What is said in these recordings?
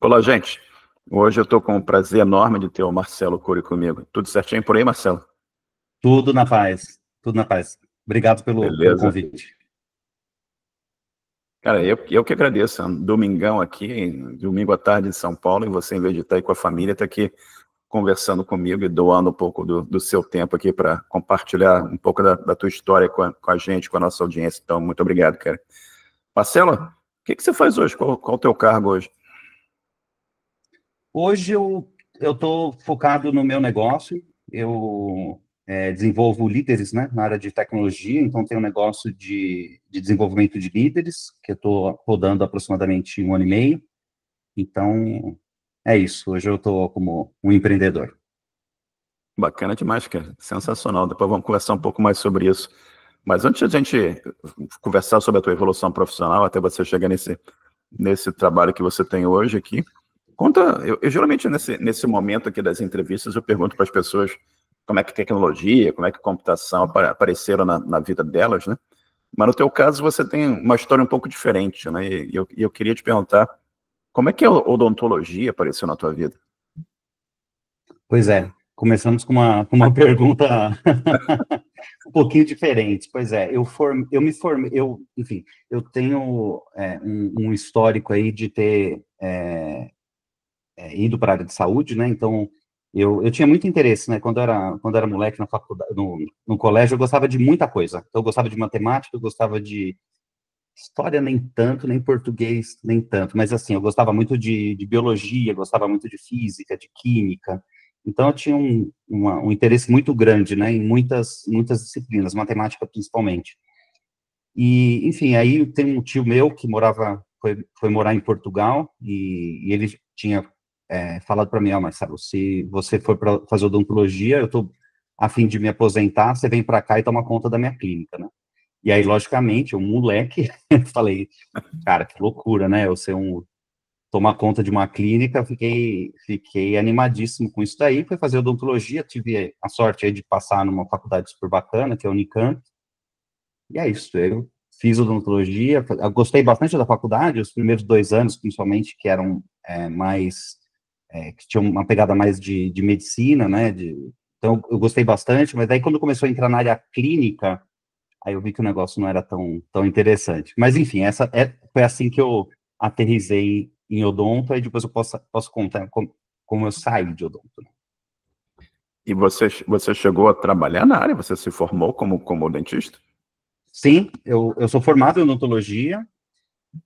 Olá, gente. Hoje eu estou com o prazer enorme de ter o Marcelo Cury comigo. Tudo certinho por aí, Marcelo? Tudo na paz, tudo na paz. Obrigado pelo Beleza. convite. Cara, eu que agradeço. É um domingão aqui, domingo à tarde em São Paulo, e você, em vez de estar aí com a família, está aqui conversando comigo e doando um pouco do seu tempo aqui para compartilhar um pouco da tua história com a gente, com a nossa audiência. Então, muito obrigado, cara. Marcelo, o que você faz hoje? Qual o teu cargo hoje? Hoje eu estou focado no meu negócio, eu desenvolvo líderes, né, na área de tecnologia, então tenho um negócio de desenvolvimento de líderes, que eu estou rodando aproximadamente 1 ano e meio, então é isso, hoje eu estou como um empreendedor. Bacana demais, cara. Sensacional. Depois vamos conversar um pouco mais sobre isso. Mas antes de a gente conversar sobre a tua evolução profissional, até você chegar nesse trabalho que você tem hoje aqui, conta, eu geralmente nesse momento aqui das entrevistas, eu pergunto para as pessoas como é que tecnologia, como é que computação apareceram na vida delas, né? Mas no teu caso você tem uma história um pouco diferente, né? E eu queria te perguntar, como é que a odontologia apareceu na tua vida? Pois é, começamos com uma pergunta um pouquinho diferente. Pois é, eu me formei, enfim, eu tenho um histórico aí de ter ido para a área de saúde, né? Então, eu tinha muito interesse, né? Quando era moleque na faculdade, no colégio, eu gostava de muita coisa. Então, eu gostava de matemática, eu gostava de história nem tanto, nem português nem tanto, mas assim, eu gostava muito de biologia, gostava muito de física, de química. Então, eu tinha um interesse muito grande, né? Em muitas disciplinas, matemática principalmente. E, enfim, aí tem um tio meu que foi morar em Portugal e ele tinha falado para mim, ó, Marcelo, se você for para fazer odontologia, eu tô a fim de me aposentar, você vem para cá e toma conta da minha clínica, né? E aí, logicamente, um moleque, falei, cara, que loucura, né? Tomar conta de uma clínica, fiquei animadíssimo com isso daí, fui fazer odontologia, tive a sorte aí de passar numa faculdade super bacana, que é a Unicamp, e é isso, eu fiz odontologia, eu gostei bastante da faculdade, os primeiros 2 anos, principalmente, que eram que tinham uma pegada mais de medicina, né, então eu gostei bastante, mas daí quando começou a entrar na área clínica, aí eu vi que o negócio não era tão interessante. Mas enfim, foi assim que eu aterrisei em odonto, aí depois eu posso contar como eu saí de odonto. E você chegou a trabalhar na área? Você se formou como dentista? Sim, eu sou formado em odontologia,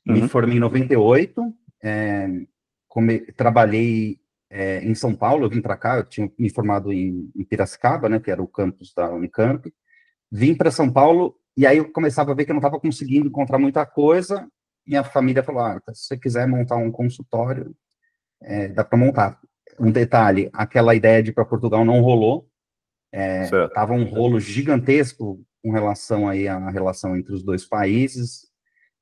me Uhum. formei em 98, é, trabalhei em São Paulo, eu vim para cá, eu tinha me formado em Piracicaba, né, que era o campus da Unicamp, vim para São Paulo, e aí eu começava a ver que eu não estava conseguindo encontrar muita coisa, minha família falou, se você quiser montar um consultório, dá para montar. Um detalhe, aquela ideia de ir para Portugal não rolou, Certo. estava um rolo gigantesco com relação aí à relação entre os dois países,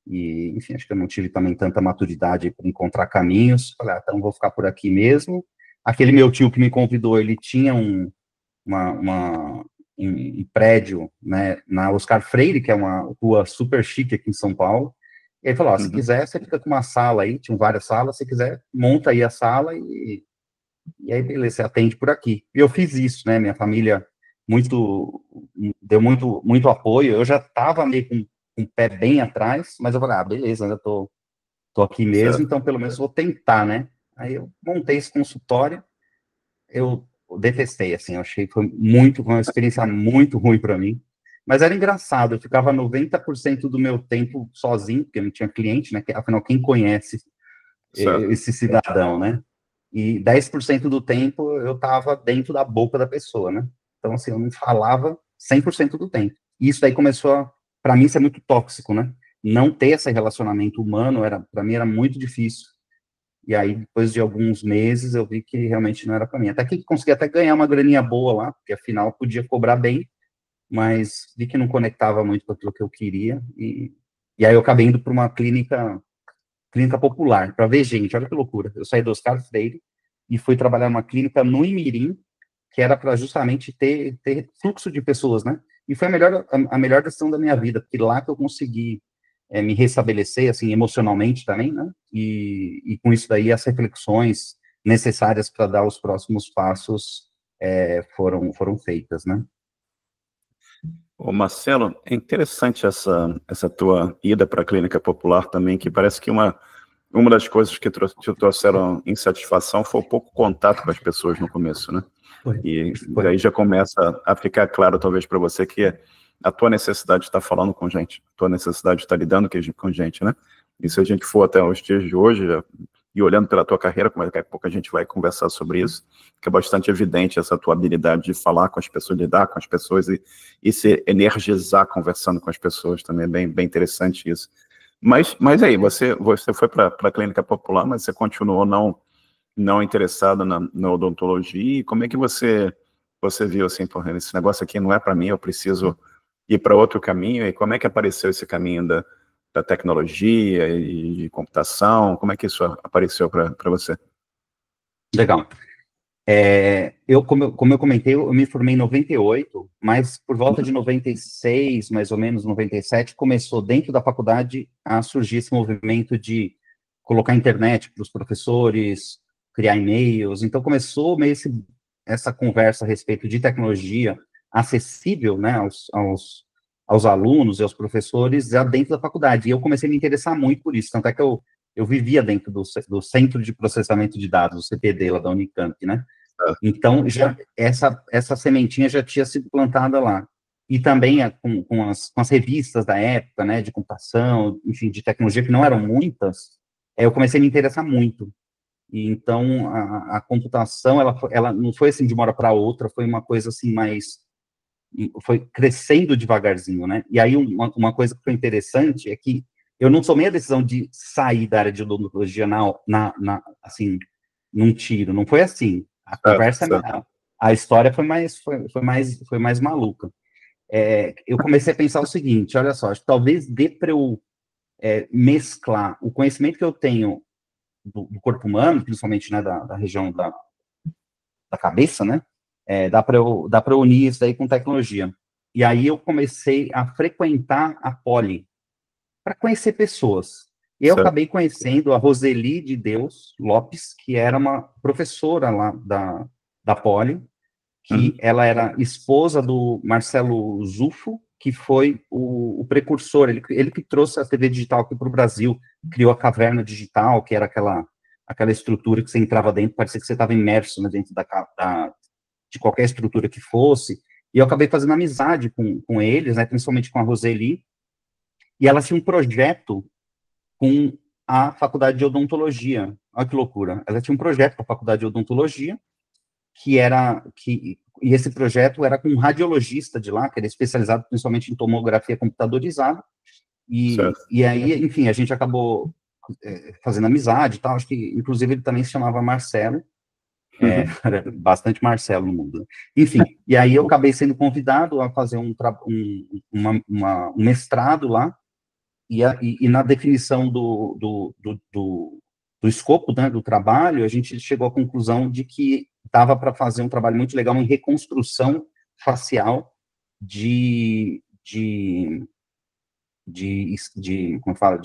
e, enfim, acho que eu não tive também tanta maturidade para encontrar caminhos. Falei, então vou ficar por aqui mesmo. Aquele meu tio que me convidou, ele tinha uma, uma, um prédio, né, na Oscar Freire, que é uma rua super chique aqui em São Paulo. E ele falou, se Uhum. quiser, você fica com uma sala aí, tinham várias salas, se quiser, monta aí a sala e aí, beleza, você atende por aqui. E eu fiz isso, né, minha família muito, deu muito apoio, eu já estava meio com o pé bem atrás, mas eu falei, beleza, eu tô aqui mesmo, Certo. então pelo menos vou tentar, né? Aí eu montei esse consultório, eu detestei, assim, eu achei que foi uma experiência muito ruim para mim, mas era engraçado, eu ficava 90% do meu tempo sozinho, porque não tinha cliente, né? Afinal, quem conhece Certo. esse cidadão, né? E 10% do tempo eu estava dentro da boca da pessoa, né? Então, assim, eu não falava 100% do tempo. E isso daí começou, para mim, ser muito tóxico, né? Não ter esse relacionamento humano, para mim, era muito difícil. E aí, depois de alguns meses, eu vi que realmente não era para mim. Até que consegui até ganhar uma graninha boa lá, porque afinal podia cobrar bem, mas vi que não conectava muito com aquilo que eu queria. E aí eu acabei indo para uma clínica popular, para ver gente, olha que loucura. Eu saí do Oscar Freire e fui trabalhar numa clínica no Imirim, que era para justamente ter fluxo de pessoas, né? E foi a melhor decisão da minha vida, porque lá que eu consegui me restabelecer, assim, emocionalmente também, né? E com isso daí, as reflexões necessárias para dar os próximos passos foram feitas, né? Ô Marcelo, é interessante essa tua ida para a clínica popular também, que parece que uma das coisas que te trouxeram insatisfação foi o pouco contato com as pessoas no começo, né? E daí já começa a ficar claro, talvez, para você que a tua necessidade de estar falando com gente, a tua necessidade de estar lidando com gente, né? E se a gente for até os dias de hoje, e olhando pela tua carreira, como daqui a pouco a gente vai conversar sobre isso, que é bastante evidente essa tua habilidade de falar com as pessoas, lidar com as pessoas e se energizar conversando com as pessoas também, é bem interessante isso. Mas aí, você foi para a clínica popular, mas você continuou não interessado na odontologia, e como é que você viu assim, porra, esse negócio aqui não é para mim, eu preciso ir para outro caminho, e como é que apareceu esse caminho da tecnologia e de computação, como é que isso apareceu para você? Legal. Como eu comentei, eu me formei em 98, mas por volta de 96, mais ou menos, 97, começou dentro da faculdade a surgir esse movimento de colocar internet para os professores, criar e-mails. Então, começou meio essa conversa a respeito de tecnologia acessível, né, aos alunos e aos professores já dentro da faculdade. E eu comecei a me interessar muito por isso, tanto é que eu vivia dentro do Centro de Processamento de Dados, o CPD, lá da Unicamp, né? Então, já essa sementinha já tinha sido plantada lá. E também com as revistas da época, né, de computação, enfim, de tecnologia, que não eram muitas, eu comecei a me interessar muito. E então, a computação, ela não foi assim de uma hora para outra, foi uma coisa assim foi crescendo devagarzinho, né? E aí, uma coisa que foi interessante é que eu não tomei a decisão de sair da área de odontologia assim, num tiro, não foi assim. A conversa, a história foi mais maluca. Eu comecei a pensar o seguinte, olha só, acho que talvez dê para eu mesclar o conhecimento que eu tenho do corpo humano, principalmente, né, da região da cabeça, né, dá para unir isso daí com tecnologia. E aí eu comecei a frequentar a Poli, para conhecer pessoas. E eu acabei conhecendo a Roseli de Deus Lopes, que era uma professora lá da Poli, que ela era esposa do Marcelo Zufo, que foi o precursor, ele que trouxe a TV digital aqui para o Brasil, criou a caverna digital, que era aquela estrutura que você entrava dentro, parecia que você estava imerso, né, dentro de qualquer estrutura que fosse, e eu acabei fazendo amizade com eles, né, principalmente com a Roseli, e ela tinha um projeto com a faculdade de odontologia. Olha que loucura. Ela tinha um projeto com a faculdade de odontologia, e esse projeto era com um radiologista de lá, que era especializado principalmente em tomografia computadorizada, e aí, enfim, a gente acabou fazendo amizade e tal, acho que, inclusive, ele também se chamava Marcelo, bastante Marcelo no mundo. Enfim, e aí eu acabei sendo convidado a fazer um mestrado lá, e na definição do escopo, né, do trabalho, a gente chegou à conclusão de que dava para fazer um trabalho muito legal em reconstrução facial como fala,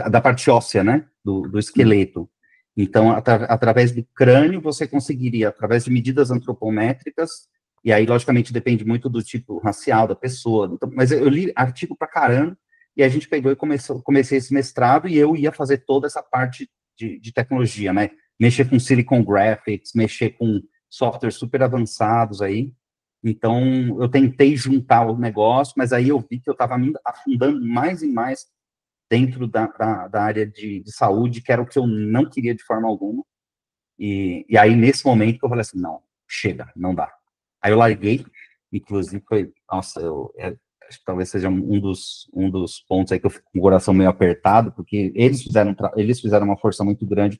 da parte óssea, né, do esqueleto. Então, através do crânio, você conseguiria, através de medidas antropométricas, e aí, logicamente, depende muito do tipo racial da pessoa. Então, mas eu li artigo pra caramba, e a gente pegou e comecei esse mestrado, e eu ia fazer toda essa parte de tecnologia, né? Mexer com Silicon Graphics, mexer com softwares super avançados aí. Então, eu tentei juntar o negócio, mas aí eu vi que eu estava me afundando mais e mais dentro da área de saúde, que era o que eu não queria de forma alguma. E aí, nesse momento, eu falei assim, não, chega, não dá. Aí eu larguei, inclusive foi, nossa, acho que talvez seja um dos pontos aí que eu fico com o coração meio apertado, porque eles fizeram uma força muito grande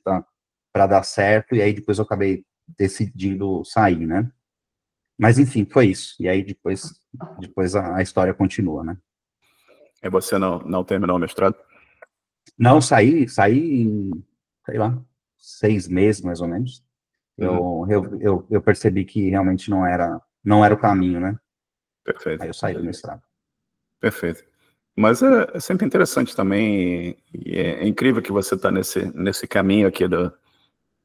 para dar certo, e aí depois eu acabei decidindo sair, né? Mas, enfim, foi isso. E aí, depois a história continua, né? E você não terminou o mestrado? Não, saí em, sei lá, 6 meses, mais ou menos. Eu percebi que realmente não era o caminho, né? Perfeito. Aí eu saí do mestrado. Perfeito. Mas é sempre interessante também, e é incrível que você está nesse caminho aqui da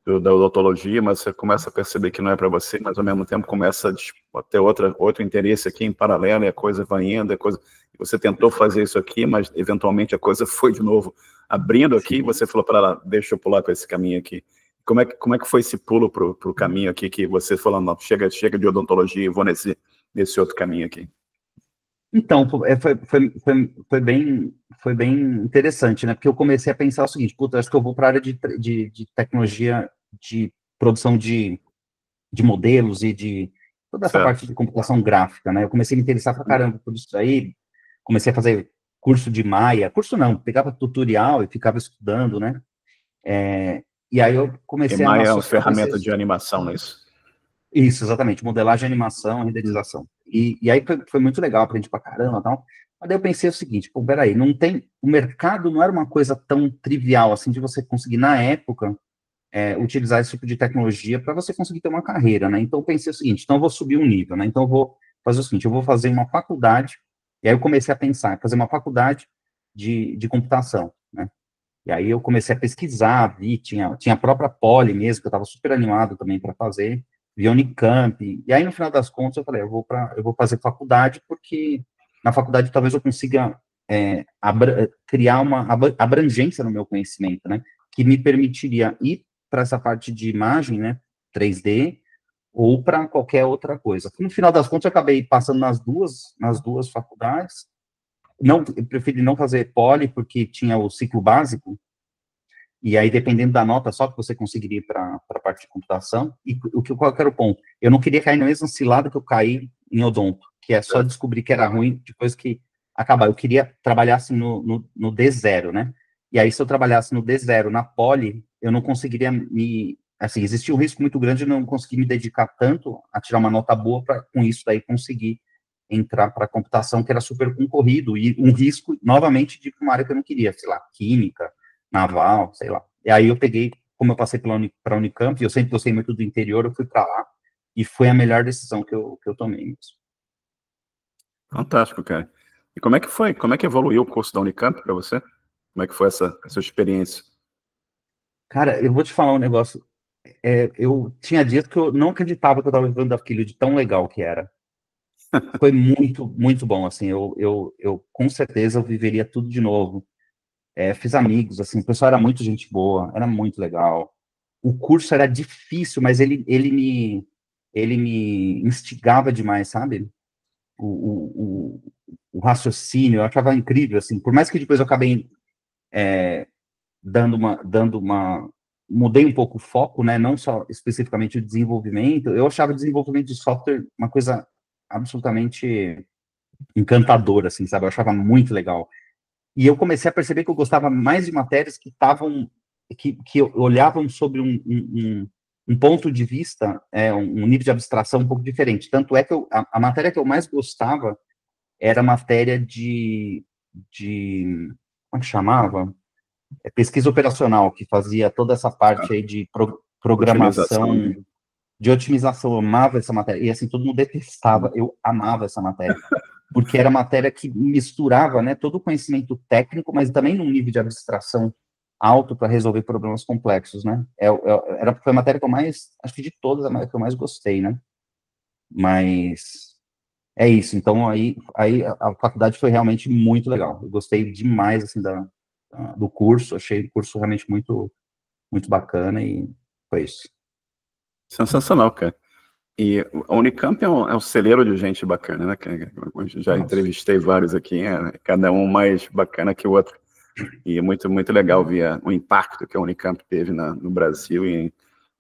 odontologia, mas você começa a perceber que não é para você, mas ao mesmo tempo começa a ter outro interesse aqui em paralelo, e a coisa vai indo, você tentou fazer isso aqui, mas eventualmente a coisa foi de novo abrindo aqui, e você falou para ela, deixa eu pular para esse caminho aqui. Como é que foi esse pulo para o caminho aqui, que você falou, não, chega de odontologia e vou nesse outro caminho aqui? Então, foi bem interessante, né? Porque eu comecei a pensar o seguinte, puta, acho que eu vou para a área de tecnologia de produção de modelos e de toda essa Certo. parte de computação gráfica, né? Eu comecei a me interessar pra caramba por isso aí, comecei a fazer curso de Maia, curso não, pegava tutorial e ficava estudando, né? E aí eu E comecei a me Maya é uma associar, comecei a ferramenta de animação, não é isso? isso, exatamente, modelagem, animação, renderização. E aí foi muito legal, aprendi pra caramba e tal. Mas daí eu pensei o seguinte, pô, peraí, não tem, o mercado não era uma coisa tão trivial assim de você conseguir, na época, utilizar esse tipo de tecnologia para você conseguir ter uma carreira, né? Então eu pensei o seguinte, então eu vou subir um nível, né? Então eu vou fazer o seguinte, eu vou fazer uma faculdade, e aí eu comecei a pensar, fazer uma faculdade de computação, né? E aí eu comecei a pesquisar, vi, tinha a própria Poli mesmo, que eu estava super animado também para fazer, vi a Unicamp, e aí no final das contas eu falei, eu vou fazer faculdade, porque na faculdade talvez eu consiga criar uma abrangência no meu conhecimento, né, que me permitiria ir para essa parte de imagem, né, 3D, ou para qualquer outra coisa. No final das contas eu acabei passando nas duas faculdades, não, eu preferi não fazer Poli, porque tinha o ciclo básico, e aí, dependendo da nota, só que você conseguiria ir para a parte de computação. E qual que era o ponto? Eu não queria cair na mesma cilada que eu caí em odonto, que é só descobrir que era ruim depois que acabar. Eu queria trabalhar assim no D0, né? E aí, se eu trabalhasse no D0 na Poli, eu não conseguiria me. Assim, existia um risco muito grande de não conseguir me dedicar tanto a tirar uma nota boa para, com isso, daí conseguir entrar para a computação, que era super concorrido, e um risco, novamente, de uma área que eu não queria, sei lá, química, naval, sei lá. E aí eu peguei, como eu passei para a Unicamp, e eu sempre gostei muito do interior, eu fui para lá, e foi a melhor decisão que eu tomei mesmo. Fantástico, cara. E como é que foi? Como é que evoluiu o curso da Unicamp para você? Como é que foi essa experiência? Cara, eu vou te falar um negócio, eu tinha dito que eu não acreditava que eu estava vivendo aquilo de tão legal que era. Foi muito, muito bom, assim, eu com certeza eu viveria tudo de novo. Fiz amigos, assim, o pessoal era muito gente boa, era muito legal. O curso era difícil, mas ele me instigava demais, sabe? O raciocínio, eu achava incrível, assim, por mais que depois eu acabei dando uma, mudei um pouco o foco, né, não só especificamente o desenvolvimento, eu achava o desenvolvimento de software uma coisa absolutamente encantadora, assim, sabe, eu achava muito legal. E eu comecei a perceber que eu gostava mais de matérias que estavam, que olhavam sobre um ponto de vista, um nível de abstração um pouco diferente. Tanto é que a matéria que eu mais gostava era a matéria como é que chamava? Pesquisa operacional, que fazia toda essa parte aí de Otimização, né? programação, de otimização. Eu amava essa matéria. E assim, todo mundo detestava, eu amava essa matéria porque era matéria que misturava, né, todo o conhecimento técnico, mas também num nível de abstração alto para resolver problemas complexos, né? Foi a matéria que eu mais, acho que de todas, a matéria que eu mais gostei, né? Mas é isso. Então, aí a faculdade foi realmente muito legal. Eu gostei demais, assim, do curso. Achei o curso realmente muito, muito bacana e foi isso. Sensacional, cara. E a Unicamp é um celeiro de gente bacana, né, cara? Eu já Nossa. entrevistei vários aqui, cada um mais bacana que o outro. E é muito, muito legal ver o impacto que a Unicamp teve no Brasil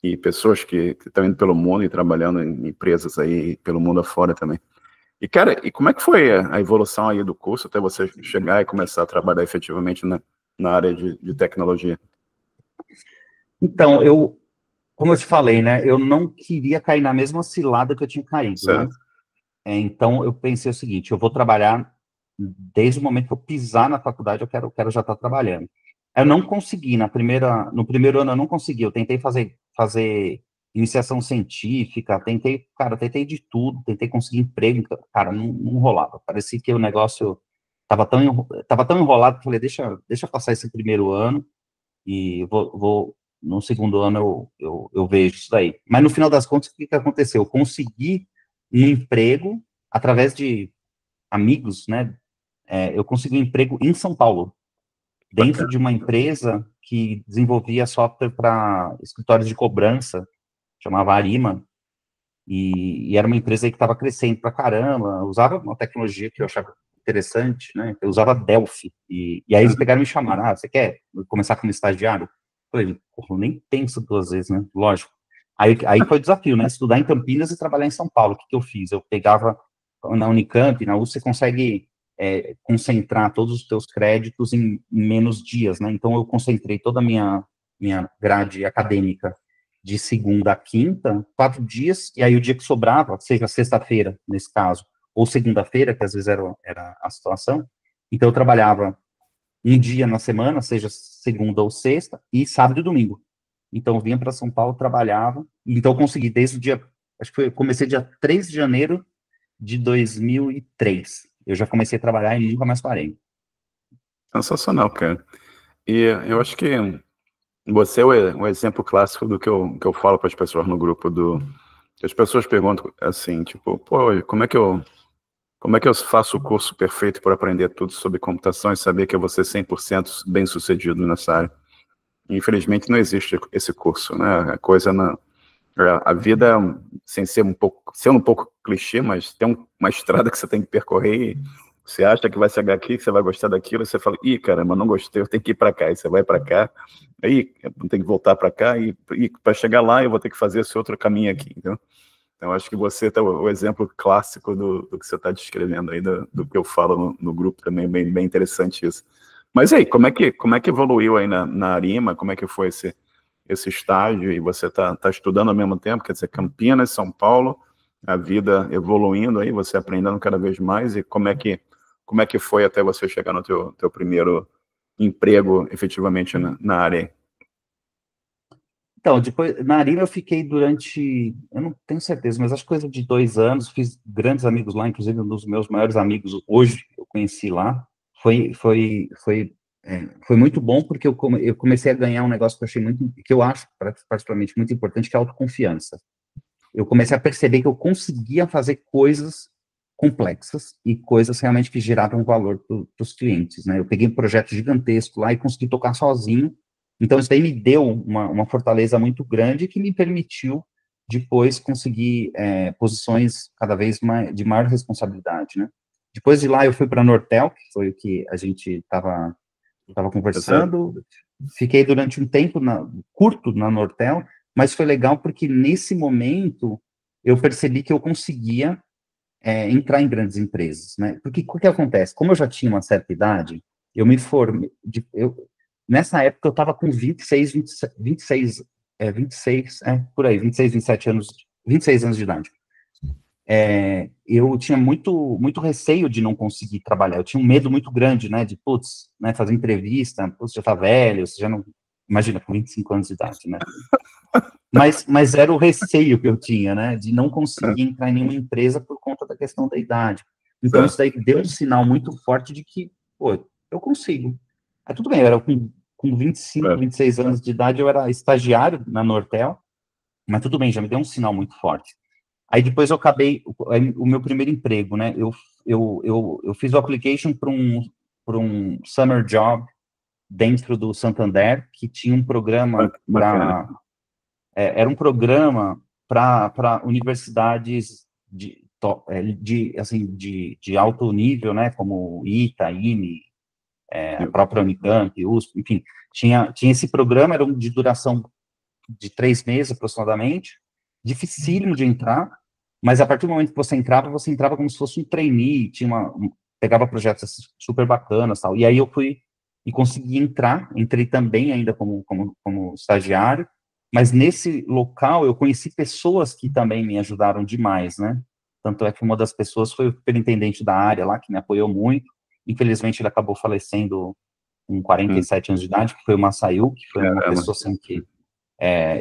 e pessoas que estão indo pelo mundo e trabalhando em empresas aí pelo mundo afora também. E, cara, e como é que foi a evolução aí do curso até você chegar e começar a trabalhar efetivamente na área de tecnologia? Então, como eu te falei, né, eu não queria cair na mesma cilada que eu tinha caído, né? Certo. Então, eu pensei o seguinte, eu vou trabalhar, desde o momento que eu pisar na faculdade, eu quero já estar trabalhando. Eu não consegui, no primeiro ano eu não consegui, eu tentei fazer iniciação científica, tentei de tudo, tentei conseguir emprego, cara, não rolava, parecia que o negócio tava tão enrolado que eu falei, deixa passar esse primeiro ano e no segundo ano eu vejo isso daí. Mas no final das contas, o que aconteceu? Eu consegui um emprego através de amigos, né? Eu consegui um emprego em São Paulo, dentro Bacana. de uma empresa que desenvolvia software para escritórios de cobrança, chamava Arima, e era uma empresa aí que estava crescendo pra caramba, usava uma tecnologia que eu achava interessante, né? Eu usava Delphi, e aí eles Uhum. pegaram e me chamaram, você quer começar como estagiário? Eu falei, porra, eu nem penso duas vezes, né? Lógico. Aí foi o desafio, né? Estudar em Campinas e trabalhar em São Paulo. O que eu fiz? Eu pegava na Unicamp, na USP, você consegue concentrar todos os teus créditos em menos dias, né? Então, eu concentrei toda a minha grade acadêmica de segunda a quinta, 4 dias, e aí o dia que sobrava, seja sexta-feira, nesse caso, ou segunda-feira, que às vezes era a situação, então eu trabalhava um dia na semana, seja segunda ou sexta, e sábado e domingo. Então eu vinha para São Paulo, trabalhava, então eu consegui desde o dia, acho que comecei dia 3 de janeiro de 2003. Eu já comecei a trabalhar e nunca mais parei. Sensacional, cara. E eu acho que você é o exemplo clássico do que eu falo para as pessoas no grupo as pessoas perguntam assim, tipo, pô, como é que eu faço o curso perfeito para aprender tudo sobre computação e saber que eu vou ser 100% bem-sucedido nessa área? Infelizmente não existe esse curso, né? A coisa a vida, sem ser sendo um pouco clichê, mas tem uma estrada que você tem que percorrer. E você acha que vai chegar aqui, que você vai gostar daquilo, e você fala, ih, caramba, não gostei, eu tenho que ir para cá. E você vai para cá, aí eu tenho que voltar para cá, e para chegar lá eu vou ter que fazer esse outro caminho aqui, entendeu? Então, acho que você está o exemplo clássico do que você está descrevendo aí, do que eu falo no grupo também, bem interessante isso. Mas aí, como é que evoluiu aí na Arima? Como é que foi esse estágio? E você tá estudando ao mesmo tempo, quer dizer, Campinas, São Paulo, a vida evoluindo aí, você aprendendo cada vez mais, e como é que foi até você chegar no teu primeiro emprego, efetivamente, na área? Então, depois, na Arima eu fiquei durante, eu não tenho certeza, mas acho que coisa de 2 anos, fiz grandes amigos lá, inclusive um dos meus maiores amigos hoje, eu conheci lá, foi muito bom, porque eu comecei a ganhar um negócio que eu achei muito, que eu acho particularmente muito importante, que é a autoconfiança. Eu comecei a perceber que eu conseguia fazer coisas complexas e coisas realmente que geravam valor para os clientes, né? Eu peguei um projeto gigantesco lá e consegui tocar sozinho. Então, isso daí me deu uma fortaleza muito grande que me permitiu depois conseguir posições cada vez de maior responsabilidade, né? Depois de lá, eu fui para a Nortel, que foi o que a gente estava Exato. conversando. Fiquei durante um tempo curto na Nortel, mas foi legal porque nesse momento eu percebi que eu conseguia entrar em grandes empresas, né? Porque o que acontece? Como eu já tinha uma certa idade, eu me formei, nessa época eu estava com 26, 26, 26, por aí, 26, 27 anos, 26 anos de idade. Eu tinha muito receio de não conseguir trabalhar, eu tinha um medo muito grande, né, de, putz, né, fazer entrevista, putz, já tá velho, você já não, imagina, com 25 anos de idade, né, mas era o receio que eu tinha, né, de não conseguir entrar em nenhuma empresa por conta da questão da idade. Então, isso Certo. daí deu um sinal muito forte de que, pô, eu consigo. Aí, tudo bem, eu era com 25, Certo. 26 anos de idade, eu era estagiário na Nortel, mas tudo bem, já me deu um sinal muito forte. Aí depois eu acabei, o meu primeiro emprego, né? Eu fiz o application para um summer job dentro do Santander, que tinha um programa Bacana. era um programa para universidades de alto nível, né? Como ITA, IME, a própria Unicamp, USP, enfim. Tinha esse programa, era de duração de 3 meses aproximadamente, dificílimo de entrar, mas a partir do momento que você entrava como se fosse um trainee, pegava projetos super bacanas, tal. E aí eu fui e consegui entrei também ainda como estagiário, mas nesse local eu conheci pessoas que também me ajudaram demais, né? Tanto é que uma das pessoas foi o superintendente da área lá, que me apoiou muito. Infelizmente ele acabou falecendo com Hum, 47 anos de idade, que foi o Massail, que foi uma Caramba. pessoa assim que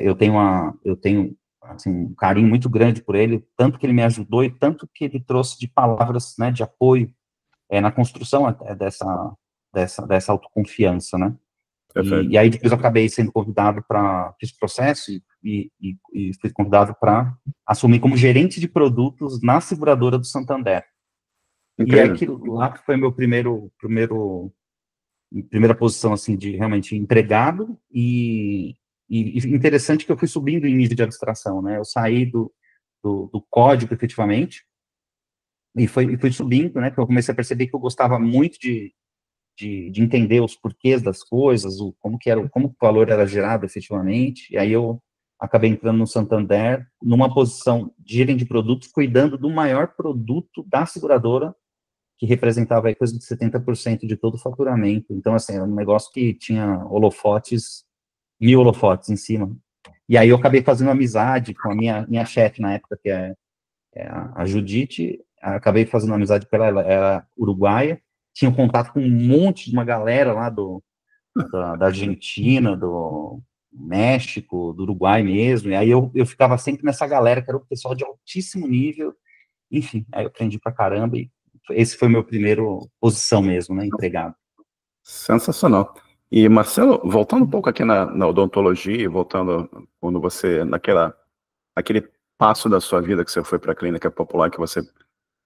eu tenho assim, um carinho muito grande por ele, tanto que ele me ajudou e tanto que ele trouxe de palavras, né, de apoio na construção até dessa autoconfiança, né? Perfeito. E aí depois eu acabei sendo convidado para esse processo e fui convidado para assumir como gerente de produtos na seguradora do Santander. E é Incrível. aquilo lá que foi meu primeira posição, assim, de realmente empregado, e interessante que eu fui subindo em nível de abstração, né? Eu saí do código, efetivamente, e fui subindo, né? Porque eu comecei a perceber que eu gostava muito de entender os porquês das coisas, como o valor era gerado efetivamente, e aí eu acabei entrando no Santander, numa posição de gerente de produtos, cuidando do maior produto da seguradora, que representava aí coisa de 70% de todo o faturamento. Então, assim, era um negócio que tinha holofotes, 1000 holofotes em cima. E aí eu acabei fazendo amizade com a minha chefe na época, que é a Judite, acabei fazendo amizade com ela, ela era uruguaia, tinha contato com um monte de uma galera lá da Argentina, do México, do Uruguai mesmo, e aí eu ficava sempre nessa galera, que era o pessoal de altíssimo nível, enfim, aí eu aprendi pra caramba, e esse foi meu primeiro posição mesmo, né, empregado. Sensacional. E, Marcelo, voltando um pouco aqui na odontologia, voltando quando você, aquele passo da sua vida que você foi para a clínica popular, que você,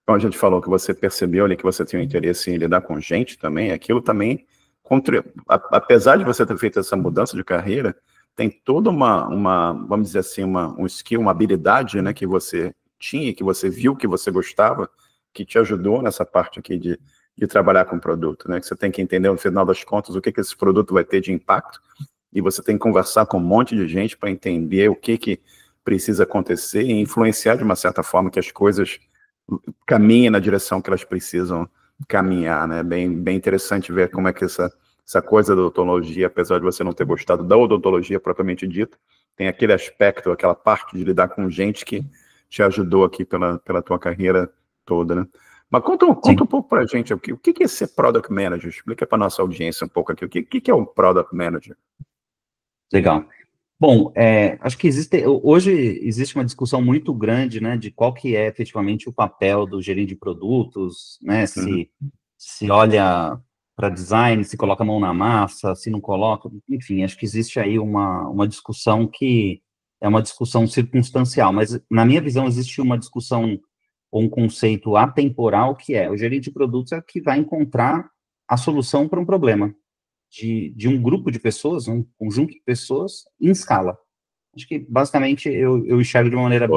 como a gente falou, que você percebeu ali que você tinha um interesse em lidar com gente também, aquilo também, apesar de você ter feito essa mudança de carreira, tem toda vamos dizer assim, um skill, uma habilidade, né, que você tinha, que você viu, que você gostava, que te ajudou nessa parte aqui de trabalhar com produto, né, que você tem que entender, no final das contas, o que esse produto vai ter de impacto, e você tem que conversar com um monte de gente para entender o que precisa acontecer e influenciar de uma certa forma que as coisas caminhem na direção que elas precisam caminhar, né? Bem interessante ver como é que essa coisa da odontologia, apesar de você não ter gostado da odontologia propriamente dita, tem aquele aspecto, aquela parte de lidar com gente que te ajudou aqui pela tua carreira toda, né? Mas conta um pouco para a gente, o que é ser Product Manager? Explica para nossa audiência um pouco aqui, o que é um Product Manager? Legal. Bom, acho que hoje existe uma discussão muito grande, né, de qual que é efetivamente o papel do gerente de produtos, né, Uhum. se olha para design, se coloca a mão na massa, se não coloca, enfim, acho que existe aí uma discussão que é uma discussão circunstancial, mas na minha visão existe uma discussão ou um conceito atemporal que é o gerente de produtos é o que vai encontrar a solução para um problema de um grupo de pessoas, um conjunto de pessoas, em escala. Acho que, basicamente, eu enxergo de uma maneira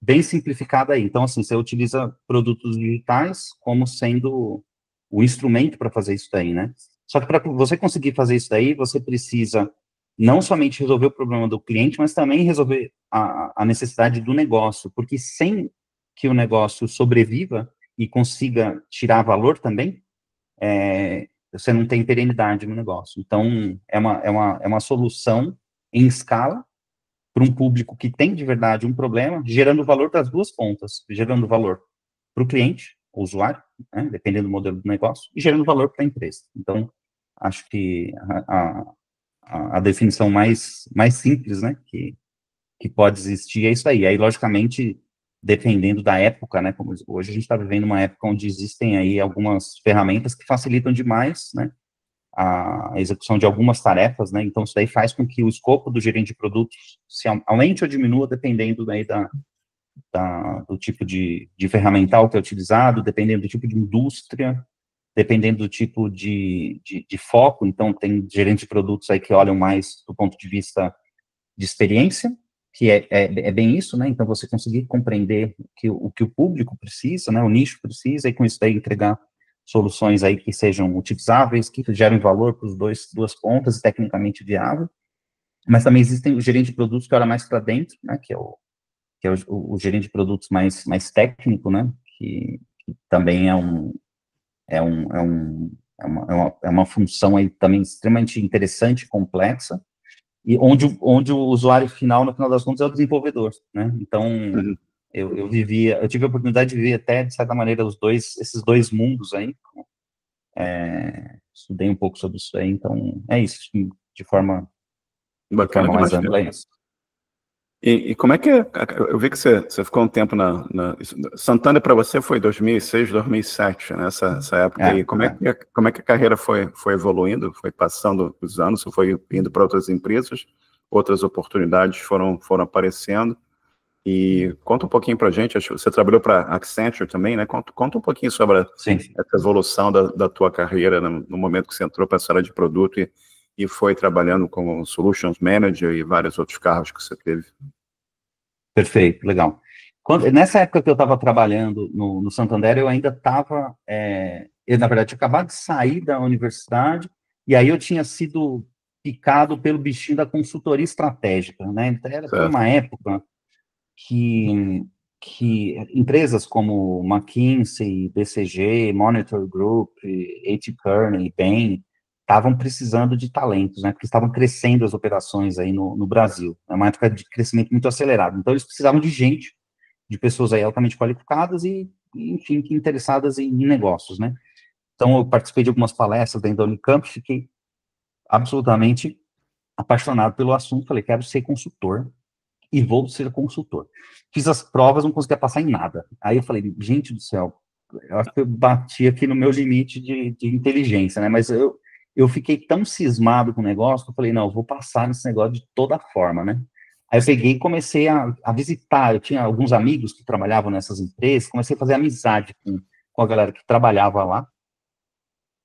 bem simplificada aí. Então, assim, você utiliza produtos digitais como sendo o instrumento para fazer isso daí, né? Só que para você conseguir fazer isso daí, você precisa não somente resolver o problema do cliente, mas também resolver a necessidade do negócio, porque sem que o negócio sobreviva e consiga tirar valor também, você não tem perenidade no negócio. Então, é uma solução em escala para um público que tem de verdade um problema, gerando valor para as duas pontas, gerando valor para o cliente, o usuário, né, dependendo do modelo do negócio, e gerando valor para a empresa. Então, acho que a definição mais simples, né, que pode existir é isso aí. Aí, logicamente, dependendo da época, né, como hoje a gente está vivendo uma época onde existem aí algumas ferramentas que facilitam demais, né, a execução de algumas tarefas, né, então isso daí faz com que o escopo do gerente de produtos se aumente ou diminua, dependendo daí do tipo de ferramental que é utilizado, dependendo do tipo de indústria, dependendo do tipo de foco, então tem gerente de produtos aí que olham mais do ponto de vista de experiência, que é bem isso, né? Então, você conseguir compreender o que o público precisa, né? O nicho precisa, e com isso daí entregar soluções aí que sejam utilizáveis, que gerem valor para os duas pontas e tecnicamente viável. Mas também existem os gerentes de produtos que olham mais para dentro, né? Que é o gerente de produtos mais técnico, né? Que também é uma função aí também extremamente interessante e complexa, e onde o usuário final, no final das contas, é o desenvolvedor, né? Então, Uhum. eu tive a oportunidade de viver até, de certa maneira, esses dois mundos aí, estudei um pouco sobre isso aí, então, é isso, de forma Bacana mais demais, ampla, cara. é isso. E como é que é? Eu vi que você ficou um tempo Santana para você foi 2006, 2007, né? Essa época aí. Como é que a carreira foi evoluindo? Foi passando os anos? Você foi indo para outras empresas? Outras oportunidades foram aparecendo? E conta um pouquinho para a gente. Acho que você trabalhou para Accenture também, né? Conta um pouquinho sobre essa evolução da tua carreira no momento que você entrou para essa área de produto e foi trabalhando como Solutions Manager e vários outros cargos que você teve. Perfeito, legal. Nessa época que eu estava trabalhando no Santander, eu ainda estava, eu, na verdade, tinha acabado de sair da universidade, e aí eu tinha sido picado pelo bichinho da consultoria estratégica, né? Então, foi uma época que empresas como McKinsey, BCG, Monitor Group, A.T. Kearney, Bain, estavam precisando de talentos, né, porque estavam crescendo as operações aí no Brasil, é uma época de crescimento muito acelerado, então eles precisavam de gente, de pessoas aí altamente qualificadas e enfim, interessadas em negócios, né. Então eu participei de algumas palestras dentro da Unicamp, fiquei absolutamente apaixonado pelo assunto, falei, quero ser consultor, e vou ser consultor. Fiz as provas, não conseguia passar em nada. Aí eu falei, gente do céu, eu acho que eu bati aqui no meu limite de inteligência, né? Mas eu fiquei tão cismado com o negócio que eu falei, não, eu vou passar nesse negócio de toda forma, né? Aí eu peguei e comecei a visitar, eu tinha alguns amigos que trabalhavam nessas empresas, comecei a fazer amizade com a galera que trabalhava lá.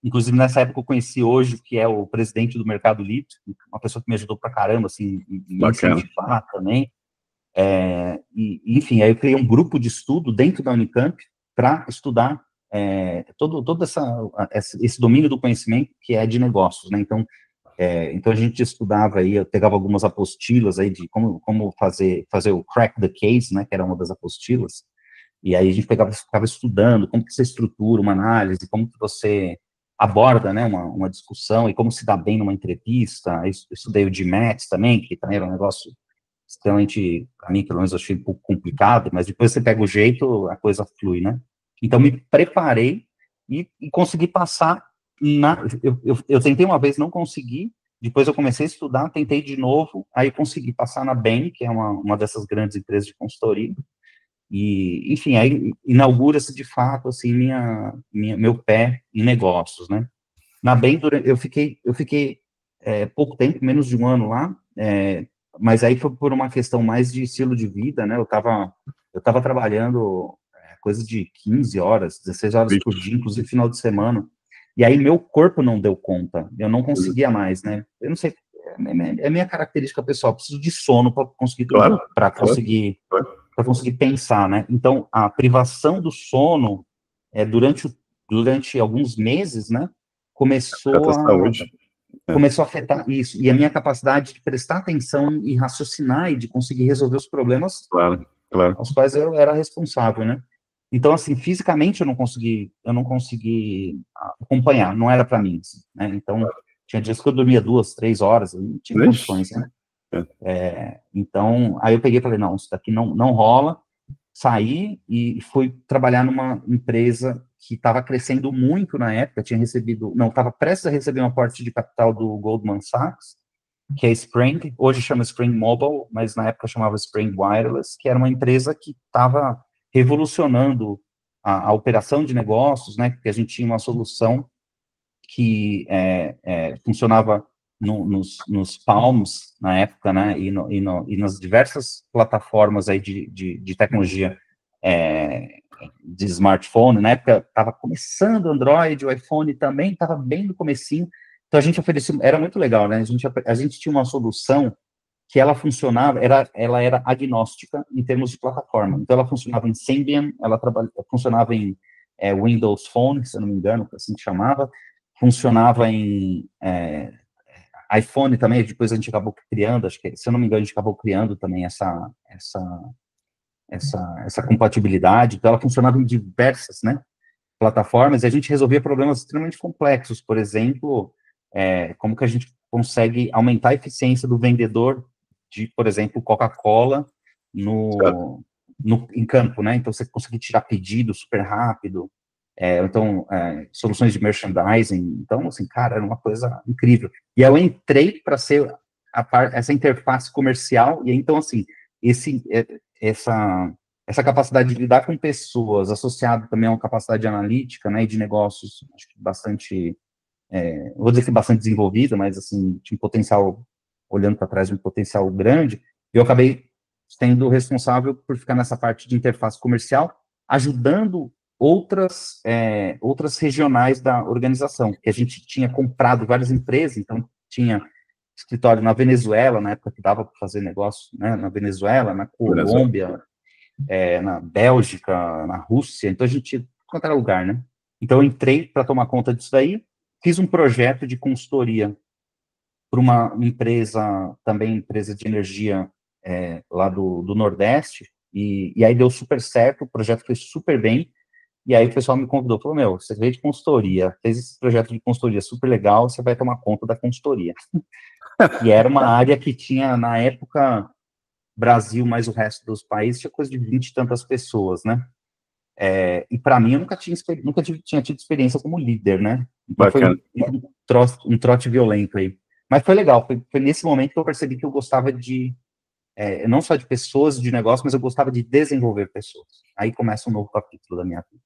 Inclusive, nessa época eu conheci hoje, que é o presidente do Mercado Livre, uma pessoa que me ajudou pra caramba, assim, me incentivar também. Enfim, aí eu criei um grupo de estudo dentro da Unicamp para estudar todo esse domínio do conhecimento que é de negócios, né? Então a gente estudava aí, eu pegava algumas apostilas aí de como fazer o crack the case, né? Que era uma das apostilas. E aí a gente ficava estudando como que você estrutura uma análise, como que você aborda, né, uma discussão e como se dá bem numa entrevista. Eu estudei o GMAT também, que também era um negócio extremamente, para mim, pelo menos, eu achei um pouco complicado, mas depois você pega o jeito, a coisa flui, né? Então, me preparei e consegui passar eu tentei uma vez, não consegui, depois eu comecei a estudar, tentei de novo, aí consegui passar na Bain, que é uma dessas grandes empresas de consultoria, e, enfim, aí inaugura-se, de fato, assim, meu pé em negócios, né? Na Bain, eu fiquei pouco tempo, menos de um ano lá, mas aí foi por uma questão mais de estilo de vida, né? Eu tava trabalhando coisa de 15 horas, 16 horas por dia, inclusive final de semana. E aí meu corpo não deu conta, eu não conseguia mais, né? Eu não sei, é minha característica pessoal, eu preciso de sono para conseguir dormir, para conseguir pensar, né? Então, a privação do sono durante alguns meses, né? Começou a afetar isso, e a minha capacidade de prestar atenção e raciocinar e de conseguir resolver os problemas aos quais eu era responsável, né? Então, assim, fisicamente eu não consegui acompanhar, não era para mim, assim, né? Então, tinha dias que eu dormia 2, 3 horas, eu não tinha condições, né? Então, aí eu peguei e falei, não, isso daqui não rola, saí e fui trabalhar numa empresa que estava crescendo muito na época, estava prestes a receber um aporte de capital do Goldman Sachs, que é Spring, hoje chama Spring Mobile, mas na época chamava Spring Wireless, que era uma empresa que estava revolucionando a operação de negócios, né, porque a gente tinha uma solução que funcionava nos Palms, na época, né, e nas diversas plataformas aí de tecnologia de smartphone. Na época estava começando o Android, o iPhone também estava bem no comecinho, então a gente oferecia, era muito legal, né, a gente tinha uma solução que ela funcionava, ela era agnóstica em termos de plataforma, então ela funcionava em Symbian, funcionava em Windows Phone, se eu não me engano, assim que chamava, funcionava em iPhone também, depois a gente acabou criando, acho que, se eu não me engano, a gente acabou criando também essa compatibilidade, então ela funcionava em diversas, né, plataformas, e a gente resolvia problemas extremamente complexos, por exemplo, como que a gente consegue aumentar a eficiência do vendedor de, por exemplo, Coca-Cola em campo, né, então você conseguir tirar pedido super rápido, soluções de merchandising, então, assim, cara, era uma coisa incrível. E aí eu entrei para ser essa interface comercial, e então, assim, essa capacidade de lidar com pessoas, associado também a uma capacidade analítica, né, e de negócios, acho que bastante, vou dizer que bastante desenvolvida, mas, assim, tinha um potencial, olhando para trás, um potencial grande, eu acabei sendo responsável por ficar nessa parte de interface comercial, ajudando outras regionais da organização, que a gente tinha comprado várias empresas, então tinha escritório na Venezuela, na época que dava para fazer negócio, né, na Venezuela, na Colômbia, na Bélgica, na Rússia, então a gente ia quanto era lugar, né? Então eu entrei para tomar conta disso daí, fiz um projeto de consultoria para uma empresa, também empresa de energia lá do Nordeste, e aí deu super certo, o projeto foi super bem, e aí o pessoal me convidou, falou, meu, você veio de consultoria, fez esse projeto de consultoria super legal, você vai tomar conta da consultoria. E era uma área que tinha, na época, Brasil mais o resto dos países, tinha coisa de 20 e tantas pessoas, né? E para mim, eu tinha tido experiência como líder, né? Então Bacana. foi um trote violento aí. Mas foi legal, foi nesse momento que eu percebi que eu gostava não só de pessoas, de negócio, mas eu gostava de desenvolver pessoas. Aí começa um novo capítulo da minha vida.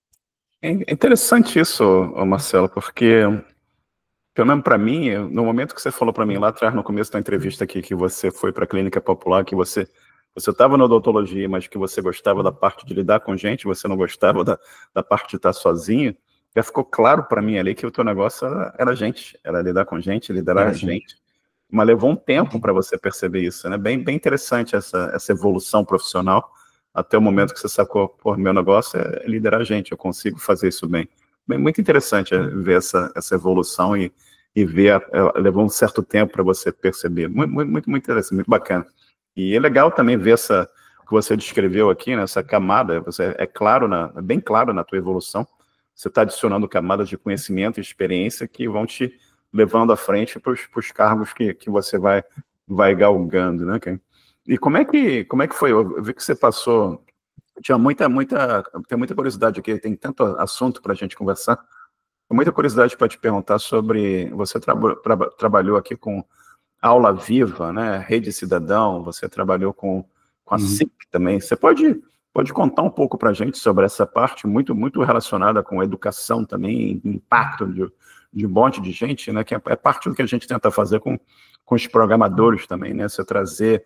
É interessante isso, ô Marcelo, porque, pelo menos para mim, no momento que você falou para mim lá atrás, no começo da entrevista aqui, que você foi para a clínica popular, que você estava na odontologia, mas que você gostava da parte de lidar com gente, você não gostava da parte de estar sozinho, já ficou claro para mim ali que o teu negócio era gente, era lidar com gente, liderar gente. Mas levou um tempo para você perceber isso, né? Bem interessante essa evolução profissional, até o momento que você sacou, pô, meu negócio é liderar gente, eu consigo fazer isso bem. Muito interessante ver essa evolução e ver, levou um certo tempo para você perceber. Muito interessante, muito bacana. E é legal também ver o que você descreveu aqui, né, essa camada, é bem claro na tua evolução, você está adicionando camadas de conhecimento e experiência que vão te levando à frente para os cargos que você vai galgando, né, Ken? E como é que foi? Eu vi que você passou, tem muita curiosidade aqui, tem tanto assunto para a gente conversar, muita curiosidade para te perguntar sobre, você trabalhou aqui com Aula Viva, né, Rede Cidadão, você trabalhou com a CIP também, você pode contar um pouco para a gente sobre essa parte muito relacionada com educação também, impacto de um monte de gente, né, que é parte do que a gente tenta fazer com os programadores também, né, você trazer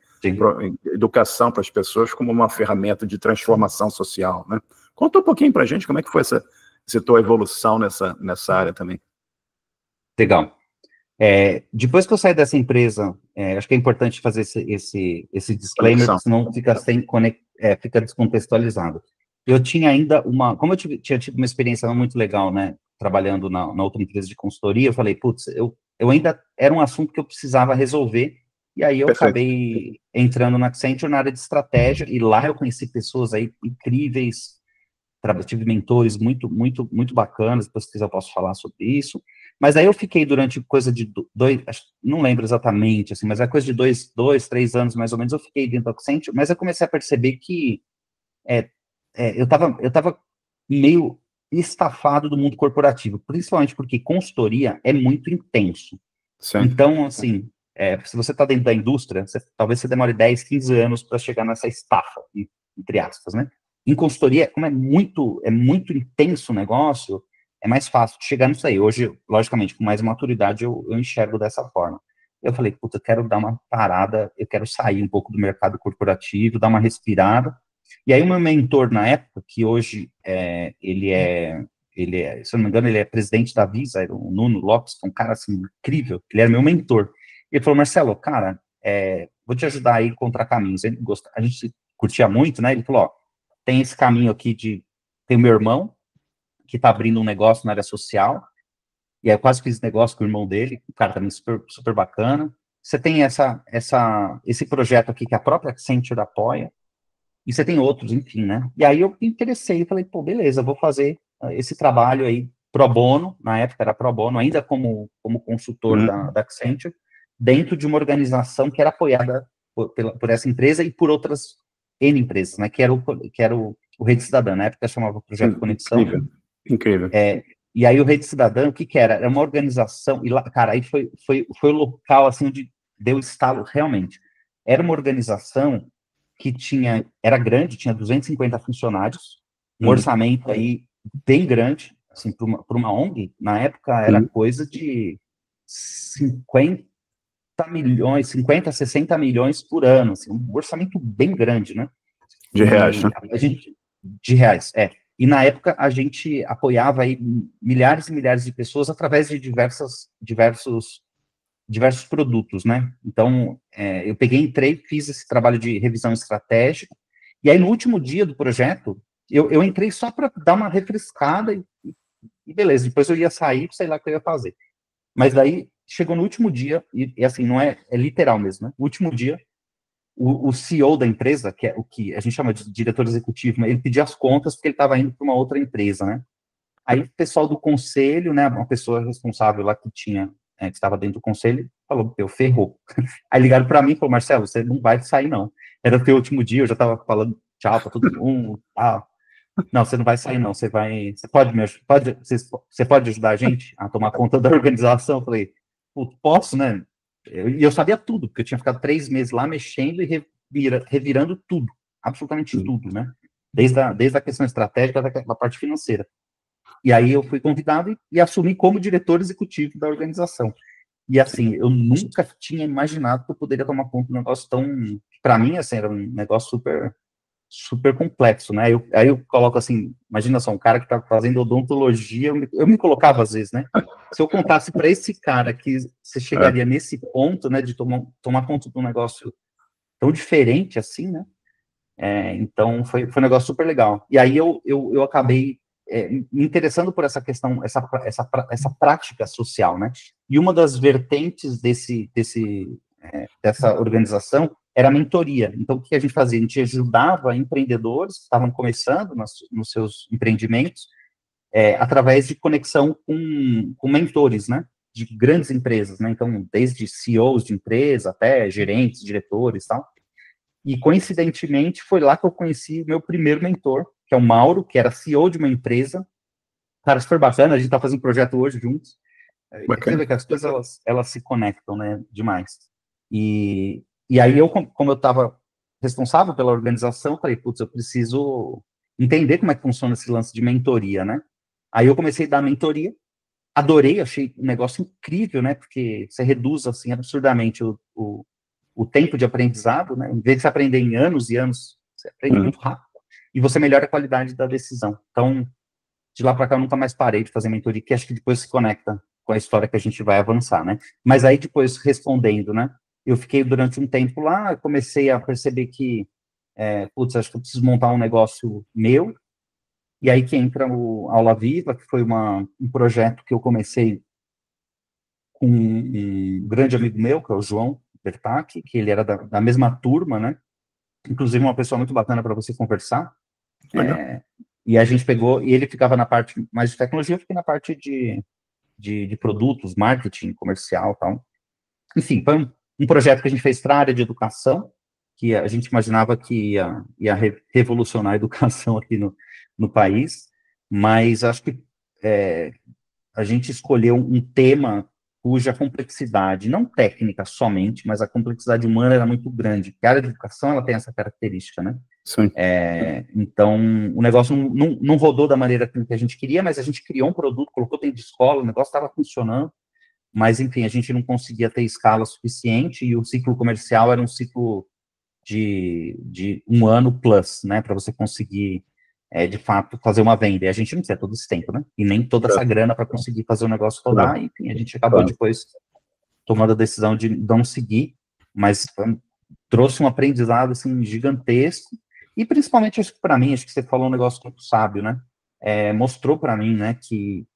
educação para as pessoas como uma ferramenta de transformação social, né? Conta um pouquinho para a gente como é que foi essa tua evolução nessa área também. Legal. Depois que eu saí dessa empresa, acho que é importante fazer esse disclaimer, porque senão fica descontextualizado. Eu tinha ainda como eu tinha tido uma experiência não muito legal, né, trabalhando na outra empresa de consultoria, eu falei, putz, eu ainda, era um assunto que eu precisava resolver, e aí eu acabei entrando na Accenture na área de estratégia, e lá eu conheci pessoas aí incríveis, tive mentores muito bacanas, depois se quiser eu posso falar sobre isso, mas aí eu fiquei durante coisa de não lembro exatamente, assim, mas é coisa de 3 anos mais ou menos, eu fiquei dentro do Accenture, mas eu comecei a perceber que eu estava meio estafado do mundo corporativo, principalmente porque consultoria é muito intenso. Sim. Então, assim, se você está dentro da indústria, talvez você demore 10, 15 anos para chegar nessa estafa, entre aspas, né? Em consultoria, como é muito intenso o negócio, é mais fácil de chegar nisso aí. Hoje, logicamente, com mais maturidade, eu enxergo dessa forma. Eu falei, puta, eu quero dar uma parada, eu quero sair um pouco do mercado corporativo, dar uma respirada. E aí o meu mentor na época, que hoje ele é, se eu não me engano, ele é presidente da Visa, era o Nuno Lopes, que é um cara assim incrível, ele era meu mentor. Ele falou, Marcelo, cara, vou te ajudar aí a encontrar caminhos. A gente curtia muito, né? Ele falou, ó, tem esse caminho aqui tem o meu irmão, que está abrindo um negócio na área social, e aí eu quase fiz negócio com o irmão dele, um cara também super, super bacana. Você tem esse projeto aqui que a própria Accenture apoia, e você tem outros, enfim, né? E aí eu me interessei e falei, pô, beleza, vou fazer esse trabalho aí pro bono, na época era pro bono, ainda como consultor da Accenture, dentro de uma organização que era apoiada por essa empresa e por outras N empresas, né? Que era o Rede Cidadã, na época chamava Projeto Conexão. Incrível. E aí o Rede Cidadã, o que era? Era uma organização, e lá, cara, aí foi o local, assim, onde deu estalo realmente. Era uma organização que era grande, tinha 250 funcionários, um orçamento aí bem grande, assim, para uma ONG, na época era coisa de 50 milhões, 50, 60 milhões por ano, assim, um orçamento bem grande, né? De reais, né? De reais, é. E na época a gente apoiava aí milhares e milhares de pessoas através de diversos produtos, né? Então, eu entrei, fiz esse trabalho de revisão estratégica, e aí no último dia do projeto, eu entrei só para dar uma refrescada e beleza, depois eu ia sair, sei lá o que eu ia fazer. Mas daí, chegou no último dia, e assim, não é literal mesmo, né? O último dia, o CEO da empresa, que é o que a gente chama de diretor executivo, ele pedia as contas porque ele estava indo para uma outra empresa, né? Aí o pessoal do conselho, né, uma pessoa responsável lá que estava dentro do conselho, falou, eu ferrou. Aí ligaram para mim e falaram, Marcelo, você não vai sair não. Era o teu último dia, eu já estava falando tchau para todo mundo, não, você não vai sair não, você pode você pode ajudar a gente a tomar conta da organização? Eu falei, posso, né? E eu sabia tudo, porque eu tinha ficado 3 meses lá mexendo e revirando tudo, absolutamente tudo, né? Desde a questão estratégica da parte financeira. E aí eu fui convidado e assumi como diretor executivo da organização. E assim, eu nunca tinha imaginado que eu poderia tomar conta de um negócio tão, para mim, assim, era um negócio super, super complexo, né? Aí eu coloco assim, imagina só, um cara que está fazendo odontologia, eu me colocava às vezes, né? Se eu contasse para esse cara que você chegaria nesse ponto, né, de tomar conta de um negócio tão diferente assim, né? Então foi um negócio super legal. E aí eu acabei me interessando por essa questão, essa prática social, né? E uma das vertentes dessa organização era a mentoria. Então, o que a gente fazia? A gente ajudava empreendedores que estavam começando nos seus empreendimentos, através de conexão com mentores, né? De grandes empresas, né? Então, desde CEOs de empresa até gerentes, diretores e tal. E, coincidentemente, foi lá que eu conheci o meu primeiro mentor, que é o Mauro, que era CEO de uma empresa. Cara, super bacana, a gente está fazendo um projeto hoje juntos. Você vê que as coisas, elas se conectam, né, demais. E aí, como eu estava responsável pela organização, falei, putz, eu preciso entender como é que funciona esse lance de mentoria, né? Aí eu comecei a dar mentoria, adorei, achei um negócio incrível, né, porque você reduz, assim, absurdamente o tempo de aprendizado, né? Em vez de você aprender em anos e anos, você aprende muito rápido e você melhora a qualidade da decisão. Então, de lá para cá, eu nunca mais parei de fazer mentoria, que acho que depois se conecta com a história que a gente vai avançar, né? Mas aí, depois, respondendo, né? Eu fiquei durante um tempo lá, comecei a perceber que, putz, acho que eu preciso montar um negócio meu, e aí que entra o Aula Viva, que foi um projeto que eu comecei com um grande amigo meu, que é o João Bertac, que ele era da mesma turma, né? Inclusive uma pessoa muito bacana para você conversar. E a gente pegou, e ele ficava na parte mais de tecnologia, eu fiquei na parte de produtos, marketing, comercial e tal. Enfim, foi um projeto que a gente fez para a área de educação, que a gente imaginava que ia revolucionar a educação aqui no país, mas acho que a gente escolheu um tema cuja complexidade, não técnica somente, mas a complexidade humana era muito grande. A área de educação, ela tem essa característica, né? Sim. Então, o negócio não rodou da maneira que a gente queria, mas a gente criou um produto, colocou dentro de escola, o negócio estava funcionando, mas, enfim, a gente não conseguia ter escala suficiente e o ciclo comercial era um ciclo de 1 ano plus, né, para você conseguir, de fato, fazer uma venda. E a gente não tinha todo esse tempo, né, e nem toda essa grana para conseguir fazer o negócio rodar, e, enfim, a gente acabou depois tomando a decisão de não seguir, mas trouxe um aprendizado, assim, gigantesco, e principalmente, acho que para mim, acho que você falou um negócio muito sábio, né, mostrou para mim, né, que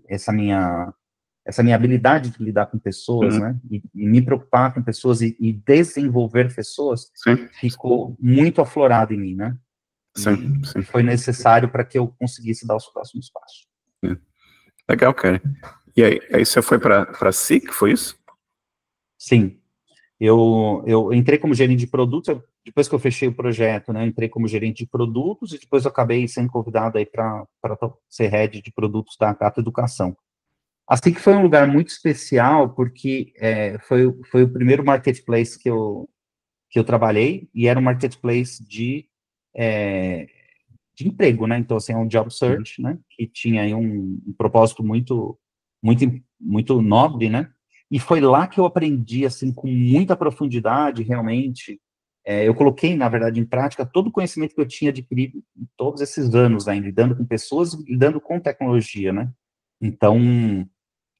essa minha habilidade de lidar com pessoas, né, e me preocupar com pessoas e desenvolver pessoas, ficou muito aflorado em mim, né, e foi necessário para que eu conseguisse dar os próximos passos. Legal, cara. E aí você foi para a SIC, foi isso? Sim. Eu entrei como gerente de produtos, depois que eu fechei o projeto, né, entrei como gerente de produtos e depois eu acabei sendo convidado aí para ser head de produtos da Cato Educação. Assim que foi um lugar muito especial, porque foi o primeiro marketplace que eu que eu trabalhei, e era um marketplace de emprego, né? Então, assim, é um job search, né? Que tinha aí um propósito muito, muito nobre, né? E foi lá que eu aprendi, assim, com muita profundidade, realmente. Eu coloquei, na verdade, em prática todo o conhecimento que eu tinha adquirido em todos esses anos ainda, lidando com pessoas, lidando com tecnologia, né? Então,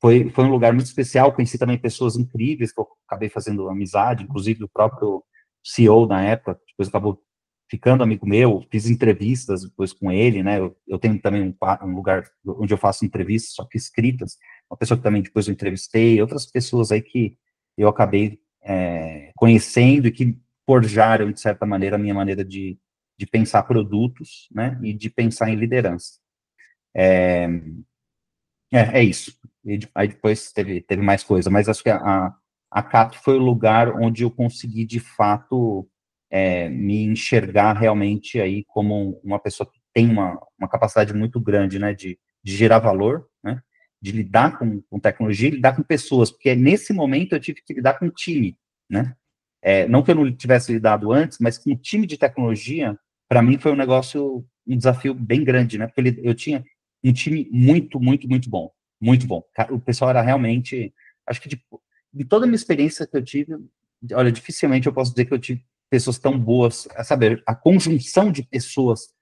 foi um lugar muito especial, conheci também pessoas incríveis, que eu acabei fazendo amizade, inclusive o próprio CEO na época, depois acabou ficando amigo meu, fiz entrevistas depois com ele, né, eu tenho também um lugar onde eu faço entrevistas, só que escritas, uma pessoa que também depois eu entrevistei, outras pessoas aí que eu acabei conhecendo e que forjaram, de certa maneira, a minha maneira de pensar produtos, né, e de pensar em liderança. É isso. Aí depois teve mais coisa, mas acho que a Cato foi o lugar onde eu consegui, de fato, me enxergar realmente aí como uma pessoa que tem uma capacidade muito grande, né, de gerar valor, né, de lidar com tecnologia e lidar com pessoas, porque nesse momento eu tive que lidar com time, né, não que eu não tivesse lidado antes, mas com o time de tecnologia, para mim foi um desafio bem grande, né, porque eu tinha um time muito, muito, muito bom, muito bom. O pessoal era realmente, acho que de toda a minha experiência que eu tive, olha, dificilmente eu posso dizer que eu tive pessoas tão boas, sabe, a conjunção de pessoas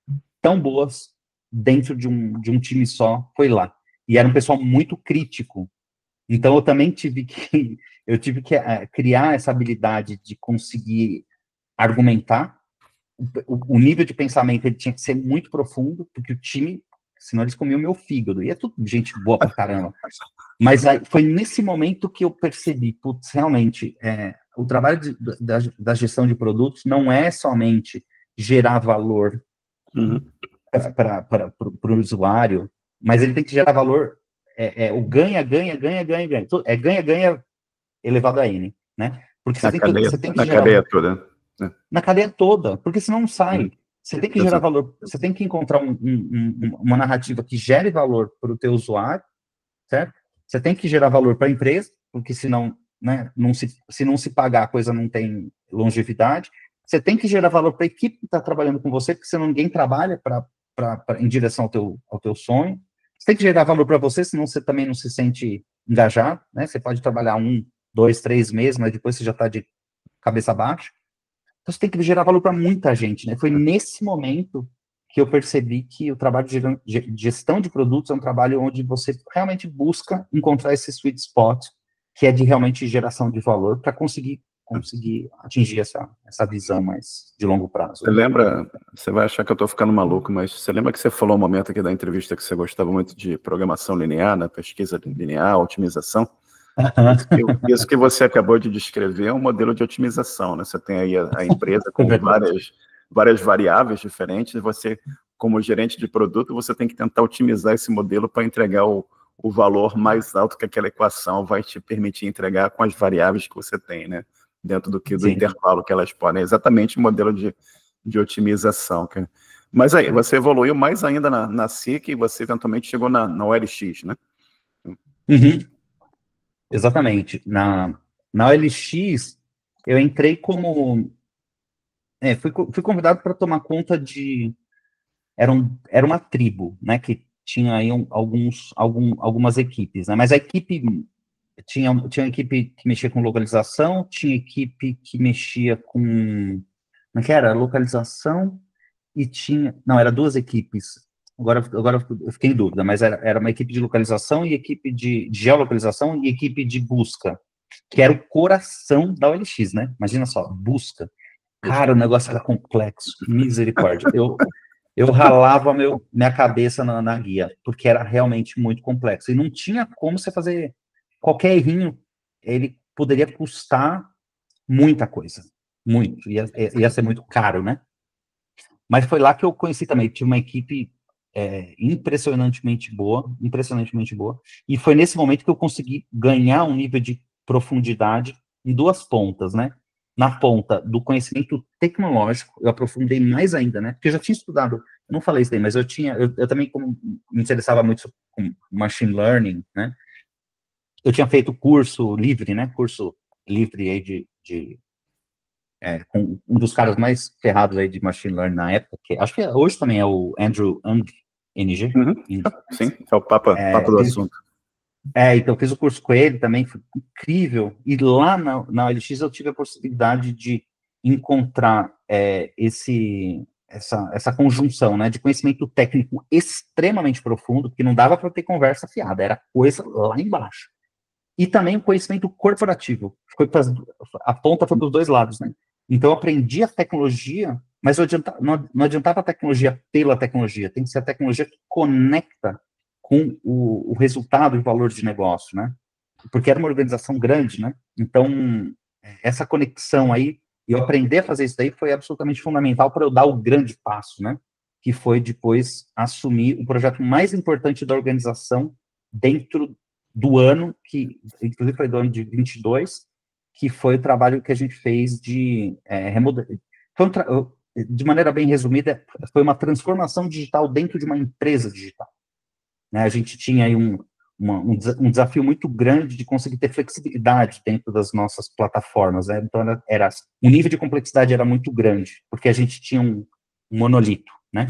tão boas dentro de um time só foi lá. E era um pessoal muito crítico. Então eu também tive que criar essa habilidade de conseguir argumentar. O nível de pensamento ele tinha que ser muito profundo, porque o time, senão eles comiam meu fígado. E é tudo gente boa pra caramba. Mas aí, foi nesse momento que eu percebi, putz, realmente, o trabalho da gestão de produtos não é somente gerar valor para o usuário, mas ele tem que gerar valor, o ganha, ganha, ganha, ganha, ganha. É ganha, ganha elevado a N, né? Porque você tem que Na gerar cadeia toda, né? na cadeia toda, porque senão não sai. Você tem que gerar valor, você tem que encontrar uma narrativa que gere valor para o teu usuário, certo? Você tem que gerar valor para a empresa, porque senão, né, se não se pagar, a coisa não tem longevidade. Você tem que gerar valor para a equipe que está trabalhando com você, porque senão ninguém trabalha em direção ao teu sonho. Você tem que gerar valor para você, senão você também não se sente engajado, né? Você pode trabalhar 1, 2, 3 meses, mas depois você já está de cabeça baixa. Então, você tem que gerar valor para muita gente, né? Foi nesse momento que eu percebi que o trabalho de gestão de produtos é um trabalho onde você realmente busca encontrar esse sweet spot, que é de realmente geração de valor, para conseguir atingir essa visão mais de longo prazo. Você lembra, você vai achar que eu estou ficando maluco, mas você lembra que você falou um momento aqui da entrevista que você gostava muito de programação linear, né? Pesquisa linear, otimização? Isso que você acabou de descrever é um modelo de otimização, né? Você tem aí a empresa com várias variáveis diferentes, e você, como gerente de produto, você tem que tentar otimizar esse modelo para entregar o valor mais alto que aquela equação vai te permitir entregar com as variáveis que você tem, né? Dentro do intervalo que elas podem. É exatamente o modelo de otimização. Mas aí, você evoluiu mais ainda na SIC e você eventualmente chegou na OLX, né? Uhum. Exatamente. Na OLX, eu entrei como... fui convidado para tomar conta de... Era uma tribo, né, que tinha aí algumas equipes, né, mas a equipe... Tinha uma equipe que mexia com localização, tinha equipe que mexia com... Como é que era? Localização e tinha... Não, era duas equipes. Agora eu fiquei em dúvida, mas era uma equipe de localização e equipe de geolocalização e equipe de busca, que era o coração da OLX, né? Imagina só, busca. Cara, o negócio era complexo, misericórdia. Eu ralava minha cabeça na guia, porque era realmente muito complexo. E não tinha como você fazer qualquer errinho, ele poderia custar muita coisa. Muito. Ia ser muito caro, né? Mas foi lá que eu conheci também. Tinha uma equipe impressionantemente boa, e foi nesse momento que eu consegui ganhar um nível de profundidade em duas pontas, né? Na ponta do conhecimento tecnológico, eu aprofundei mais ainda, né? Porque eu já tinha estudado, não falei isso aí, mas eu também como me interessava muito com machine learning, né? Eu tinha feito curso livre, né? Curso livre aí com um dos caras mais ferrados aí de machine learning na época, que acho que hoje também é o Andrew Ng, NG. Sim, é o papo do assunto. Então eu fiz o curso com ele também, foi incrível. E lá na OLX eu tive a possibilidade de encontrar essa conjunção, né, de conhecimento técnico extremamente profundo, que não dava para ter conversa fiada, era coisa lá embaixo. E também o conhecimento corporativo, a ponta foi para os dois lados, né? Então eu aprendi a tecnologia, mas não adiantava a tecnologia pela tecnologia, tem que ser a tecnologia que conecta com o resultado e o valor de negócio, né? Porque era uma organização grande, né? Então, essa conexão aí, e eu aprender a fazer isso daí foi absolutamente fundamental para eu dar o grande passo, né? Que foi depois assumir o projeto mais importante da organização dentro do ano, que inclusive foi do ano de 22, que foi o trabalho que a gente fez de de maneira bem resumida, foi uma transformação digital dentro de uma empresa digital. Né? A gente tinha aí um desafio muito grande de conseguir ter flexibilidade dentro das nossas plataformas, né? Então, o nível de complexidade era muito grande, porque a gente tinha um monolito, né?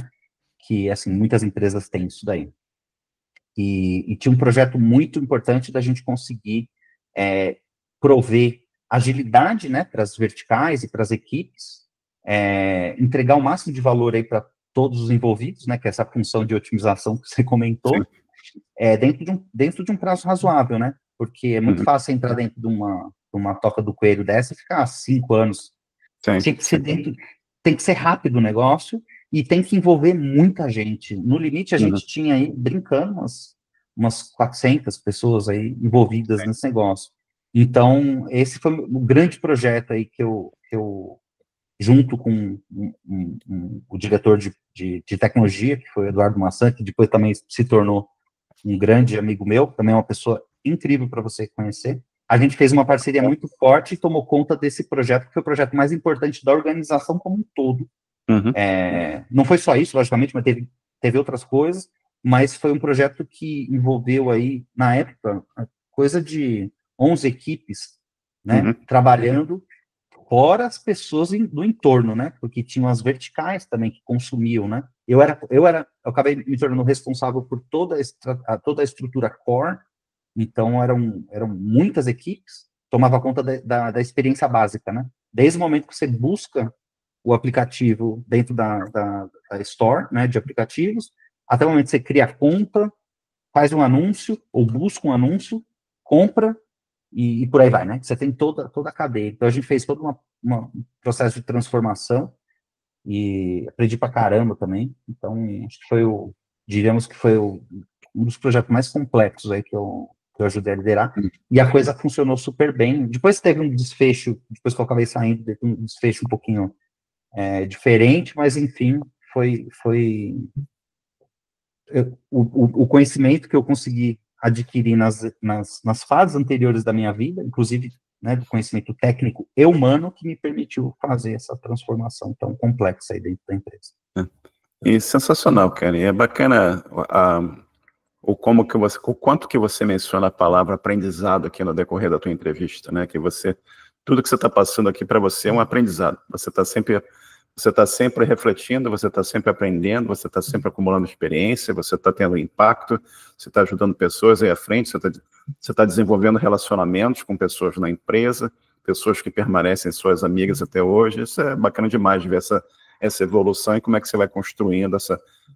Que, assim, muitas empresas têm isso daí. E tinha um projeto muito importante da gente conseguir prover agilidade, né, para as verticais e para as equipes, entregar o máximo de valor aí para todos os envolvidos, né, que é essa função de otimização que você comentou, dentro de um prazo razoável, né, porque é muito fácil entrar dentro de uma toca do coelho dessa e ficar 5 anos. Tem que ser rápido o negócio e tem que envolver muita gente. No limite, a gente tinha aí, brincando, umas 400 pessoas aí envolvidas nesse negócio. Então, esse foi o grande projeto aí que eu junto com o diretor de tecnologia, que foi o Eduardo Massan, que depois também se tornou um grande amigo meu, também é uma pessoa incrível para você conhecer. A gente fez uma parceria muito forte e tomou conta desse projeto, que foi o projeto mais importante da organização como um todo. Não foi só isso, logicamente, mas teve outras coisas, mas foi um projeto que envolveu aí, na época, coisa de 11 equipes, né, trabalhando, fora as pessoas do entorno, né, porque tinham as verticais também que consumiam, né. Eu acabei me tornando responsável por toda a estrutura core, então eram muitas equipes, tomava conta da experiência básica, né, desde o momento que você busca o aplicativo dentro da Store, né, de aplicativos, até o momento que você cria a conta, faz um anúncio, ou busca um anúncio, compra, e por aí vai, né? Você tem toda a cadeia. Então, a gente fez todo um processo de transformação, e aprendi pra caramba também. Então, acho que diríamos que foi um dos projetos mais complexos aí que eu ajudei a liderar, e a coisa funcionou super bem. Depois teve um desfecho, depois que eu acabei saindo, teve um desfecho um pouquinho diferente, mas, enfim, o conhecimento que eu consegui adquirir nas fases anteriores da minha vida, inclusive, né, do conhecimento técnico e humano, que me permitiu fazer essa transformação tão complexa aí dentro da empresa. E sensacional, cara. E é bacana o quanto que você menciona a palavra aprendizado aqui no decorrer da tua entrevista, né? Que tudo que você está passando aqui para você é um aprendizado. Você está sempre refletindo, você está sempre aprendendo, você está sempre acumulando experiência, você está tendo impacto, você está ajudando pessoas aí à frente, você está desenvolvendo relacionamentos com pessoas na empresa, pessoas que permanecem suas amigas até hoje. Isso é bacana demais de ver essa evolução e como é que você vai construindo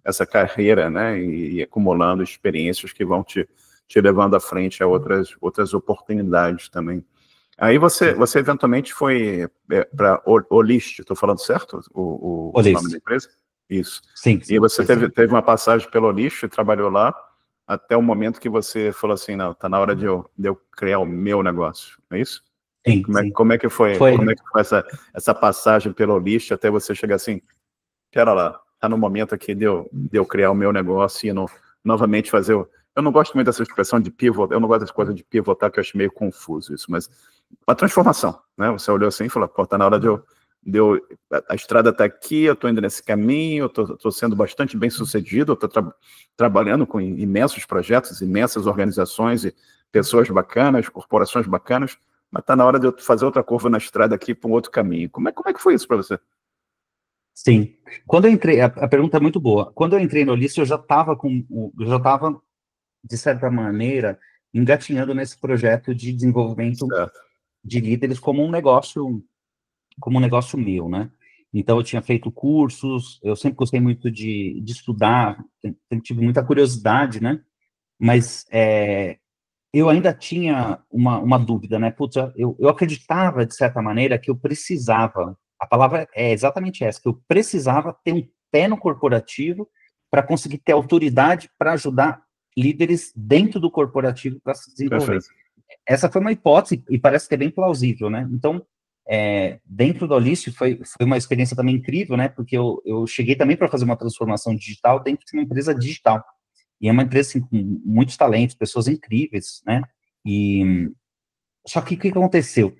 essa carreira, né, e acumulando experiências que vão te levando à frente a outras oportunidades também. Aí você eventualmente foi para OLX, estou falando certo? O nome da empresa? Isso. Sim. E você teve uma passagem pelo OLX e trabalhou lá até o momento que você falou assim, não, está na hora de eu criar o meu negócio, é isso? Sim. Como é que foi essa passagem pelo OLX até você chegar assim, pera lá, está no momento aqui de eu criar o meu negócio e novamente fazer eu não gosto muito dessa expressão de pivot, eu não gosto das coisas de pivotar, que eu acho meio confuso isso, mas uma transformação, né? Você olhou assim e falou, pô, tá na hora a estrada está aqui, eu estou indo nesse caminho, eu estou sendo bastante bem sucedido, eu estou trabalhando com imensos projetos, imensas organizações e pessoas bacanas, corporações bacanas, mas está na hora de eu fazer outra curva na estrada aqui para um outro caminho. Como é que foi isso para você? Sim. Quando eu entrei, a pergunta é muito boa. Quando eu entrei no Ulisses, eu já estava, de certa maneira, engatinhando nesse projeto de desenvolvimento Certo. de líderes como um negócio meu, né? Então, eu tinha feito cursos, eu sempre gostei muito de estudar, sempre tive muita curiosidade, né? Mas eu ainda tinha uma dúvida, né? Putz, eu acreditava, de certa maneira, que eu precisava, a palavra é exatamente essa, que eu precisava ter um pé no corporativo para conseguir ter autoridade para ajudar líderes dentro do corporativo para se desenvolver. Perfeito. Essa foi uma hipótese e parece que é bem plausível, né? Então, dentro do Alice foi uma experiência também incrível, né? Porque eu cheguei também para fazer uma transformação digital dentro de uma empresa digital. E é uma empresa assim, com muitos talentos, pessoas incríveis, né? E só que o que aconteceu?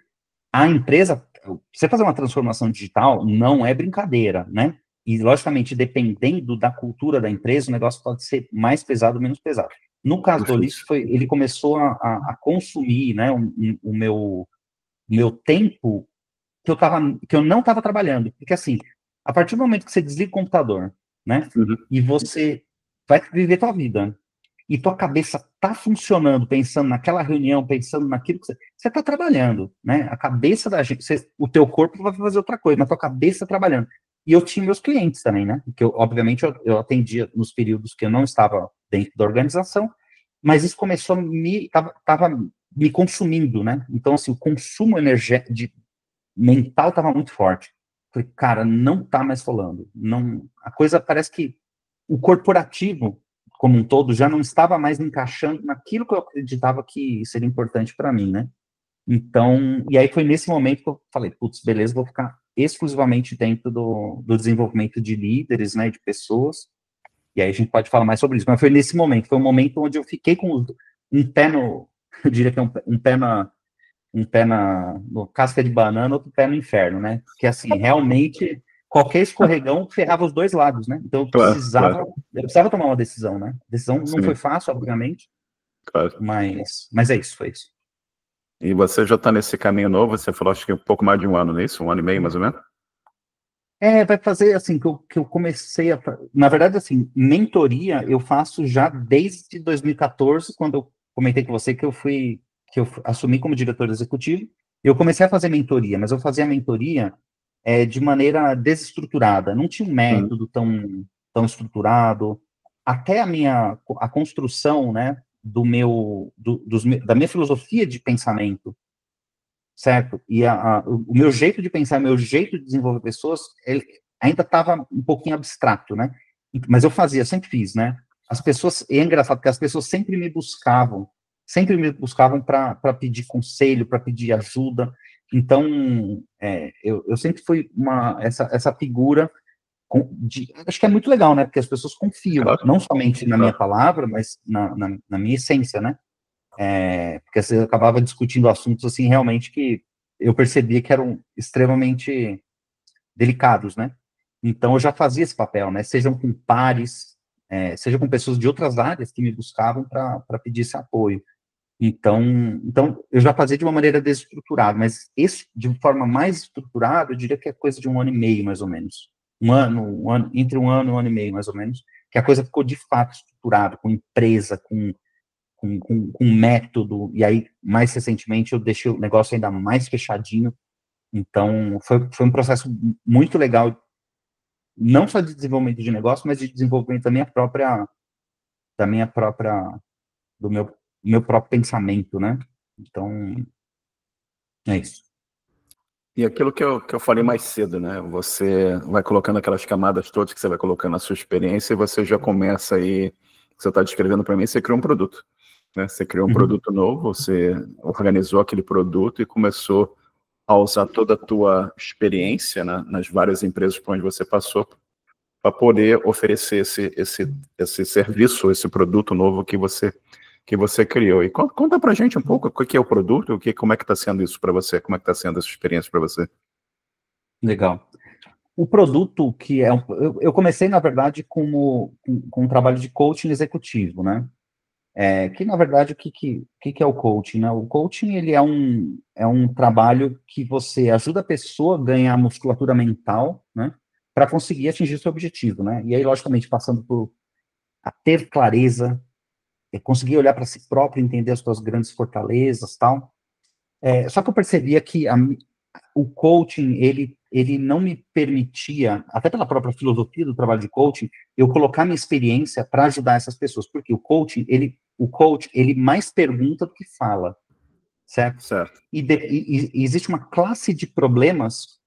A empresa, você fazer uma transformação digital não é brincadeira, né? E, logicamente, dependendo da cultura da empresa, o negócio pode ser mais pesado ou menos pesado. No caso do Perfeito. Ulisses, ele começou a consumir, né, o meu tempo que eu não estava trabalhando. Porque, assim, a partir do momento que você desliga o computador, né, Uhum. e você vai viver tua vida, e tua cabeça tá funcionando, pensando naquela reunião, pensando naquilo que você tá trabalhando, né? A cabeça da gente, o teu corpo vai fazer outra coisa, mas tua cabeça tá trabalhando. E eu tinha meus clientes também, né? Que obviamente, eu atendia nos períodos que eu não estava dentro da organização, mas isso começou tava me consumindo, né? Então, assim, o consumo mental tava muito forte. Falei, cara, não tá mais rolando. Não, a coisa parece que o corporativo como um todo já não estava mais encaixando naquilo que eu acreditava que seria importante para mim, né? Então, e aí foi nesse momento que eu falei, putz, beleza, vou ficar exclusivamente dentro do desenvolvimento de líderes, né, de pessoas, e aí a gente pode falar mais sobre isso, mas foi nesse momento, foi um momento onde eu fiquei com um pé no, eu diria que é um pé no casca de banana, outro pé no inferno, né? Que assim, realmente, qualquer escorregão ferrava os dois lados, né? Então Claro, claro. eu precisava tomar uma decisão, né? A decisão não foi Sim, fácil, obviamente, claro. mas é isso, foi isso. E você já está nesse caminho novo, você falou acho que um pouco mais de um ano nisso, um ano e meio mais ou menos? Vai fazer assim que eu comecei na verdade, assim, mentoria eu faço já desde 2014, quando eu comentei com você que eu assumi como diretor executivo. Eu comecei a fazer mentoria, mas eu fazia mentoria de maneira desestruturada, não tinha um Uhum. método tão estruturado. Até a construção, né, da minha filosofia de pensamento, certo? E o meu jeito de pensar, meu jeito de desenvolver pessoas, ele ainda estava um pouquinho abstrato, né? Mas eu sempre fiz, né? As pessoas, e é engraçado porque as pessoas sempre me buscavam para pedir conselho, para pedir ajuda. Então, eu sempre fui essa figura acho que é muito legal, né? Porque as pessoas confiam, Claro, não somente na minha claro. palavra, mas na minha essência, né? Porque você acabava discutindo assuntos assim realmente que eu percebia que eram extremamente delicados, né? Então eu já fazia esse papel, né? Sejam com pares, seja com pessoas de outras áreas que me buscavam para pedir esse apoio. Então eu já fazia de uma maneira desestruturada, mas esse de forma mais estruturada, eu diria que é coisa de um ano e meio mais ou menos, entre um ano e meio mais ou menos, que a coisa ficou de fato estruturada, com empresa, com método, e aí, mais recentemente, eu deixei o negócio ainda mais fechadinho. Então, foi um processo muito legal, não só de desenvolvimento de negócio, mas de desenvolvimento da minha própria, do meu próprio pensamento, né? Então, é isso. E aquilo que eu falei mais cedo, né? Você vai colocando aquelas camadas todas que você vai colocando na sua experiência e você já começa aí, você está descrevendo para mim, você criou um produto, né? Você criou um Uhum. produto novo, você organizou aquele produto e começou a usar toda a tua experiência, né, nas várias empresas por onde você passou para poder oferecer esse serviço, esse produto novo que você criou. E conta para a gente um pouco o que é o produto, como é que está sendo isso para você, como é que está sendo essa experiência para você. Legal. O produto que eu comecei, na verdade, com um trabalho de coaching executivo, né? Que, na verdade, o que é o coaching, né? O coaching, ele é um trabalho que você ajuda a pessoa a ganhar musculatura mental, né? Para conseguir atingir seu objetivo, né? E aí, logicamente, passando por a ter clareza, conseguir olhar para si próprio, entender as suas grandes fortalezas, tal. Só que eu percebia que o coaching, ele não me permitia, até pela própria filosofia do trabalho de coaching, eu colocar minha experiência para ajudar essas pessoas, porque o coach, ele mais pergunta do que fala, certo? Certo. E existe uma classe de problemas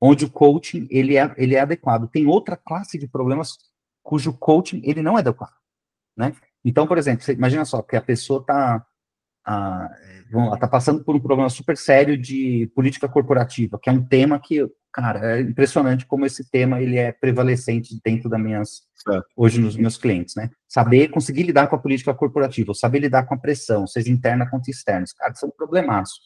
onde o coaching, ele é adequado. Tem outra classe de problemas cujo coaching, ele não é adequado, né? Então, por exemplo, você imagina só, que a pessoa está passando por um problema super sério de política corporativa, que é um tema que, cara, é impressionante como esse tema ele é prevalecente dentro Certo. hoje nos meus clientes, né? Saber conseguir lidar com a política corporativa, saber lidar com a pressão, seja interna quanto externa, cara, são problemaços.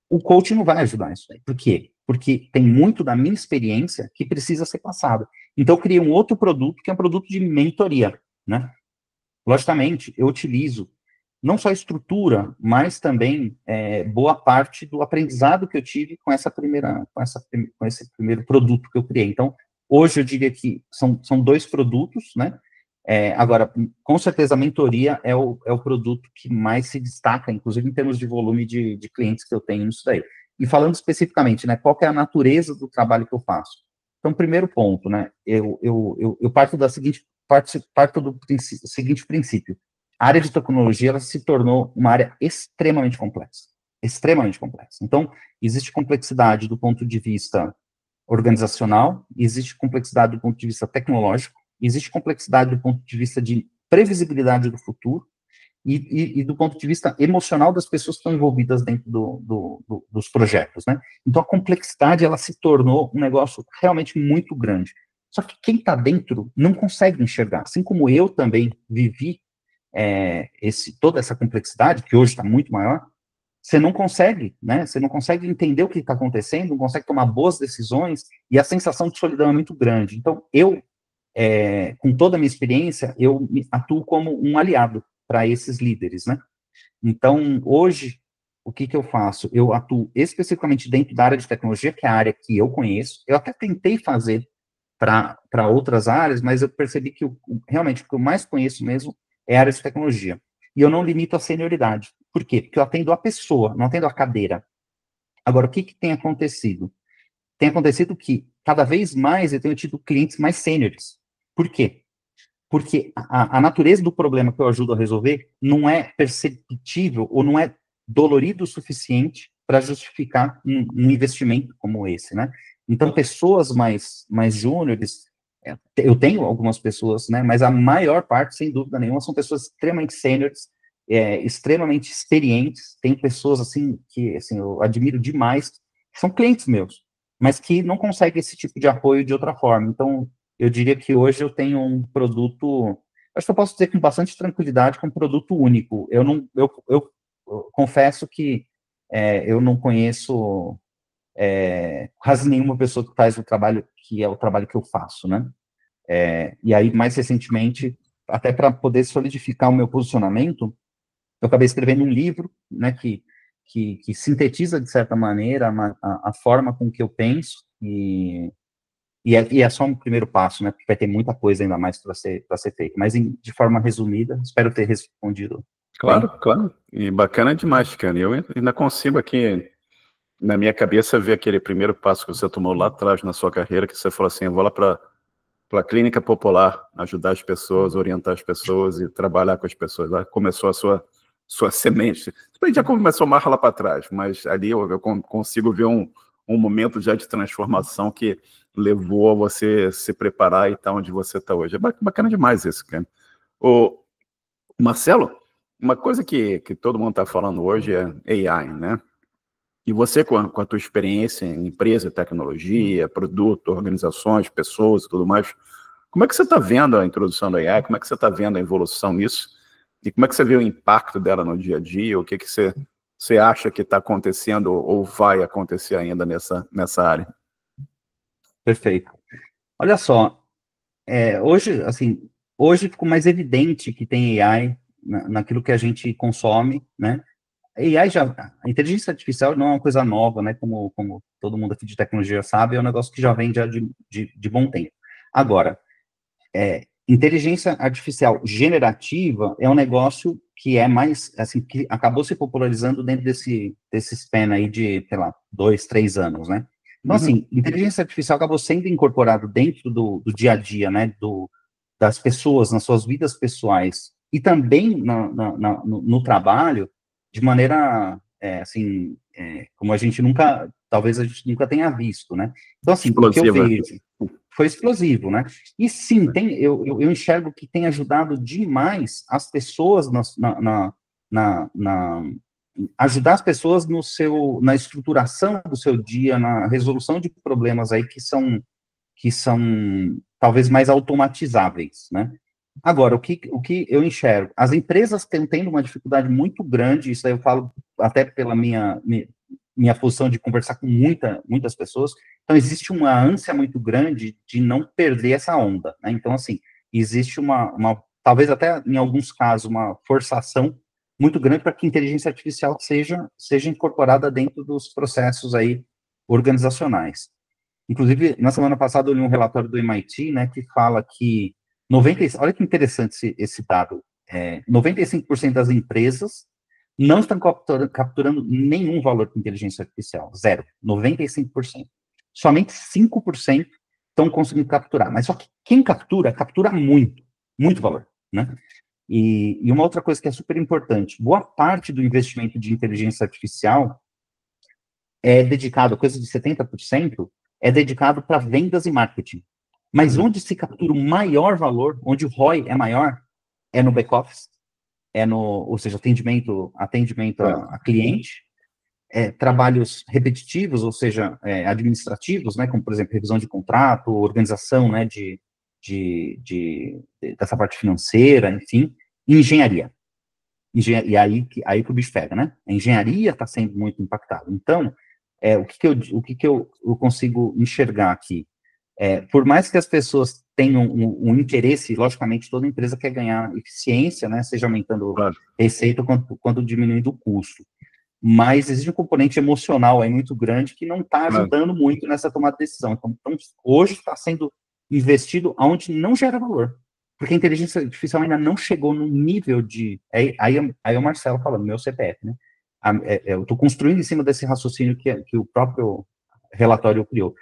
O coaching não vai ajudar isso aí. Por quê? Porque tem muito da minha experiência que precisa ser passado. Então, eu criei um outro produto, que é um produto de mentoria, né? Logicamente, eu utilizo não só a estrutura, mas também boa parte do aprendizado que eu tive com com esse primeiro produto que eu criei. Então, hoje eu diria que são dois produtos, né? Agora, com certeza, a mentoria é o produto que mais se destaca, inclusive em termos de volume de clientes que eu tenho nisso daí. E falando especificamente, né, qual que é a natureza do trabalho que eu faço? Então, primeiro ponto, né, eu parto da seguinte, parto do seguinte princípio. A área de tecnologia, ela se tornou uma área extremamente complexa. Extremamente complexa. Então, existe complexidade do ponto de vista organizacional, existe complexidade do ponto de vista tecnológico, existe complexidade do ponto de vista de previsibilidade do futuro e do ponto de vista emocional das pessoas que estão envolvidas dentro dos projetos, né? Então, a complexidade, ela se tornou um negócio realmente muito grande. Só que quem está dentro não consegue enxergar. Assim como eu também vivi toda essa complexidade, que hoje está muito maior, você não consegue, né? Você não consegue entender o que está acontecendo, não consegue tomar boas decisões, e a sensação de solidão é muito grande. Então, com toda a minha experiência, atuo como um aliado para esses líderes, né? Então, hoje, o que eu faço? Eu atuo especificamente dentro da área de tecnologia, que é a área que eu conheço. Eu até tentei fazer para outras áreas, mas eu percebi que realmente o que eu mais conheço mesmo é a área de tecnologia. E eu não limito a senioridade. Por quê? Porque eu atendo a pessoa, não atendo a cadeira. Agora, o que tem acontecido? Tem acontecido que, cada vez mais, eu tenho tido clientes mais sêniores. Por quê? Porque a natureza do problema que eu ajudo a resolver não é perceptível ou não é dolorido o suficiente para justificar um investimento como esse, né? Então, pessoas mais júniores, eu tenho algumas pessoas, né? Mas a maior parte, sem dúvida nenhuma, são pessoas extremamente sêniores, extremamente experientes. Tem pessoas, assim, que assim, eu admiro demais, que são clientes meus, mas que não conseguem esse tipo de apoio de outra forma. Então, eu diria que hoje eu tenho um produto, acho que eu posso dizer com bastante tranquilidade, que é um produto único. Eu confesso que eu não conheço quase nenhuma pessoa que faz o trabalho que é o trabalho que eu faço, né? E aí, mais recentemente, até para poder solidificar o meu posicionamento, eu acabei escrevendo um livro, né, que sintetiza, de certa maneira, a forma com que eu penso, e é só um primeiro passo, né? Porque vai ter muita coisa ainda mais para ser feita. Mas, de forma resumida, espero ter respondido Claro, bem. claro. E bacana demais, cara. Eu ainda consigo aqui, na minha cabeça, ver aquele primeiro passo que você tomou lá atrás na sua carreira, que você falou assim, eu vou lá para a clínica popular, ajudar as pessoas, orientar as pessoas e trabalhar com as pessoas. Lá começou a sua semente. Depois já começou mais lá para trás, mas ali eu consigo ver um momento já de transformação que levou a você se preparar e estar onde você está hoje. É bacana demais isso, cara. O Marcelo, uma coisa que todo mundo está falando hoje é AI, né? E você, com a tua experiência em empresa, tecnologia, produto, organizações, pessoas e tudo mais, como é que você está vendo a introdução da AI? Como é que você está vendo a evolução nisso? E como é que você vê o impacto dela no dia a dia? O que você acha que está acontecendo ou vai acontecer ainda nessa área? Perfeito. Olha só, hoje, assim, hoje ficou mais evidente que tem AI naquilo que a gente consome, né? A inteligência artificial não é uma coisa nova, né? Como todo mundo aqui de tecnologia sabe, é um negócio que já vem já de bom tempo. Agora, inteligência artificial generativa é um negócio que é mais, assim, que acabou se popularizando dentro desse span aí de, sei lá, 2, 3 anos, né? Então, assim, inteligência artificial acabou sendo incorporado dentro do dia a dia, né, das pessoas, nas suas vidas pessoais, e também no trabalho, de maneira, assim, como talvez a gente nunca tenha visto, né? Então, assim, o que eu vejo foi explosivo, né? E sim, eu enxergo que tem ajudado demais as pessoas ajudar as pessoas na estruturação do seu dia, na resolução de problemas aí que são talvez mais automatizáveis, né? Agora, o que eu enxergo? As empresas estão tendo uma dificuldade muito grande, isso aí eu falo até pela minha posição de conversar com muitas pessoas, então existe uma ânsia muito grande de não perder essa onda, né? Então, assim, existe talvez até em alguns casos, uma forçação muito grande para que a inteligência artificial seja incorporada dentro dos processos aí organizacionais. Inclusive, na semana passada eu li um relatório do MIT, né, que fala que olha que interessante esse dado, 95% das empresas não estão capturando nenhum valor com inteligência artificial, zero, 95%. Somente 5% estão conseguindo capturar, mas só que quem captura muito, muito valor, né? E uma outra coisa que é super importante, boa parte do investimento de inteligência artificial é dedicado, coisa de 70%, é dedicado para vendas e marketing. Mas onde se captura o maior valor, onde o ROI é maior, é no back-office, ou seja, atendimento a cliente, trabalhos repetitivos, ou seja, administrativos, né, como, por exemplo, revisão de contrato, organização, né, dessa parte financeira, enfim, e engenharia. E aí que o bicho pega, né? A engenharia está sendo muito impactada. Então, o que eu consigo enxergar aqui? Por mais que as pessoas tenham um interesse, logicamente, toda empresa quer ganhar eficiência, né, seja aumentando receita quanto diminuindo o custo. Mas existe um componente emocional aí muito grande que não está ajudando muito nessa tomada de decisão. Então hoje está sendo investido onde não gera valor. Porque a inteligência artificial ainda não chegou no nível de... Aí é o Marcelo falando, meu CPF, né? Eu estou construindo em cima desse raciocínio que o próprio relatório criou.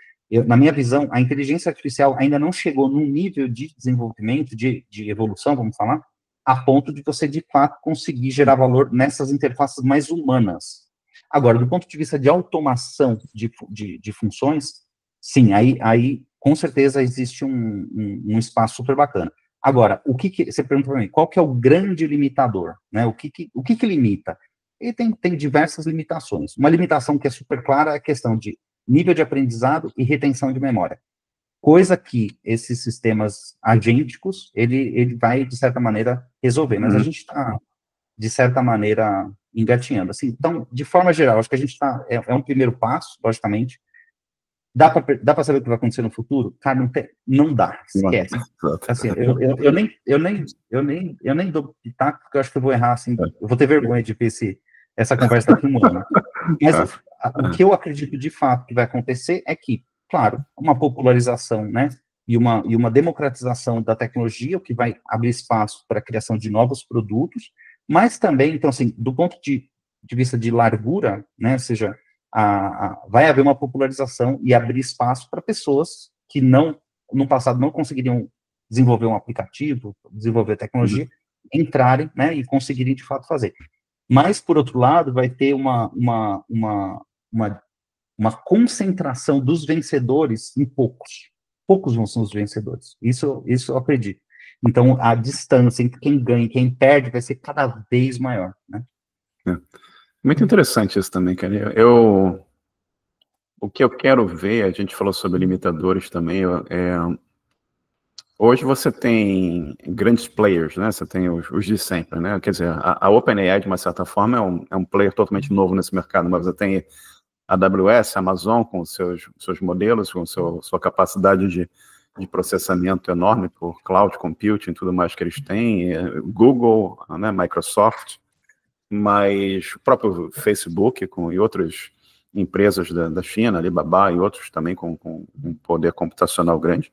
Na minha visão, a inteligência artificial ainda não chegou num nível de desenvolvimento, de evolução, vamos falar, a ponto de você, de fato, conseguir gerar valor nessas interfaces mais humanas. Agora, do ponto de vista de automação de funções, sim, aí com certeza existe um espaço super bacana. Agora, você pergunta para mim, qual que é o grande limitador? Né? O que limita? Ele tem diversas limitações. Uma limitação que é super clara é a questão de nível de aprendizado e retenção de memória. Coisa que esses sistemas agênticos, ele vai, de certa maneira, resolver. Mas a gente está, de certa maneira, engatinhando. Assim, então, de forma geral, acho que a gente está... É um primeiro passo, logicamente. Dá para saber o que vai acontecer no futuro? Cara, não dá. Esquece. Assim, eu nem dou pitaco, porque eu acho que eu vou errar, assim, eu vou ter vergonha de ver essa conversa daqui um ano. Mas o que eu acredito de fato que vai acontecer é que, claro, uma popularização, né, e uma democratização da tecnologia, o que vai abrir espaço para a criação de novos produtos, mas também, então, assim, do ponto de vista de largura, né, ou seja, vai haver uma popularização e abrir espaço para pessoas que no passado não conseguiriam desenvolver um aplicativo, desenvolver tecnologia, entrarem, né, e conseguirem de fato fazer. Mas, por outro lado, vai ter uma concentração dos vencedores em poucos. Poucos vão ser os vencedores. Isso eu acredito. Então, a distância entre quem ganha e quem perde vai ser cada vez maior, né? Muito interessante isso também, cara. O que eu quero ver, a gente falou sobre limitadores também, hoje você tem grandes players, né? Você tem os de sempre, né? Quer dizer, a OpenAI, de uma certa forma, é um player totalmente novo nesse mercado, mas você tem a AWS, a Amazon, com seus modelos, com sua capacidade de processamento enorme por cloud computing e tudo mais que eles têm, Google, né, Microsoft, mas o próprio Facebook e outras empresas da China, Alibaba e outros também com um poder computacional grande.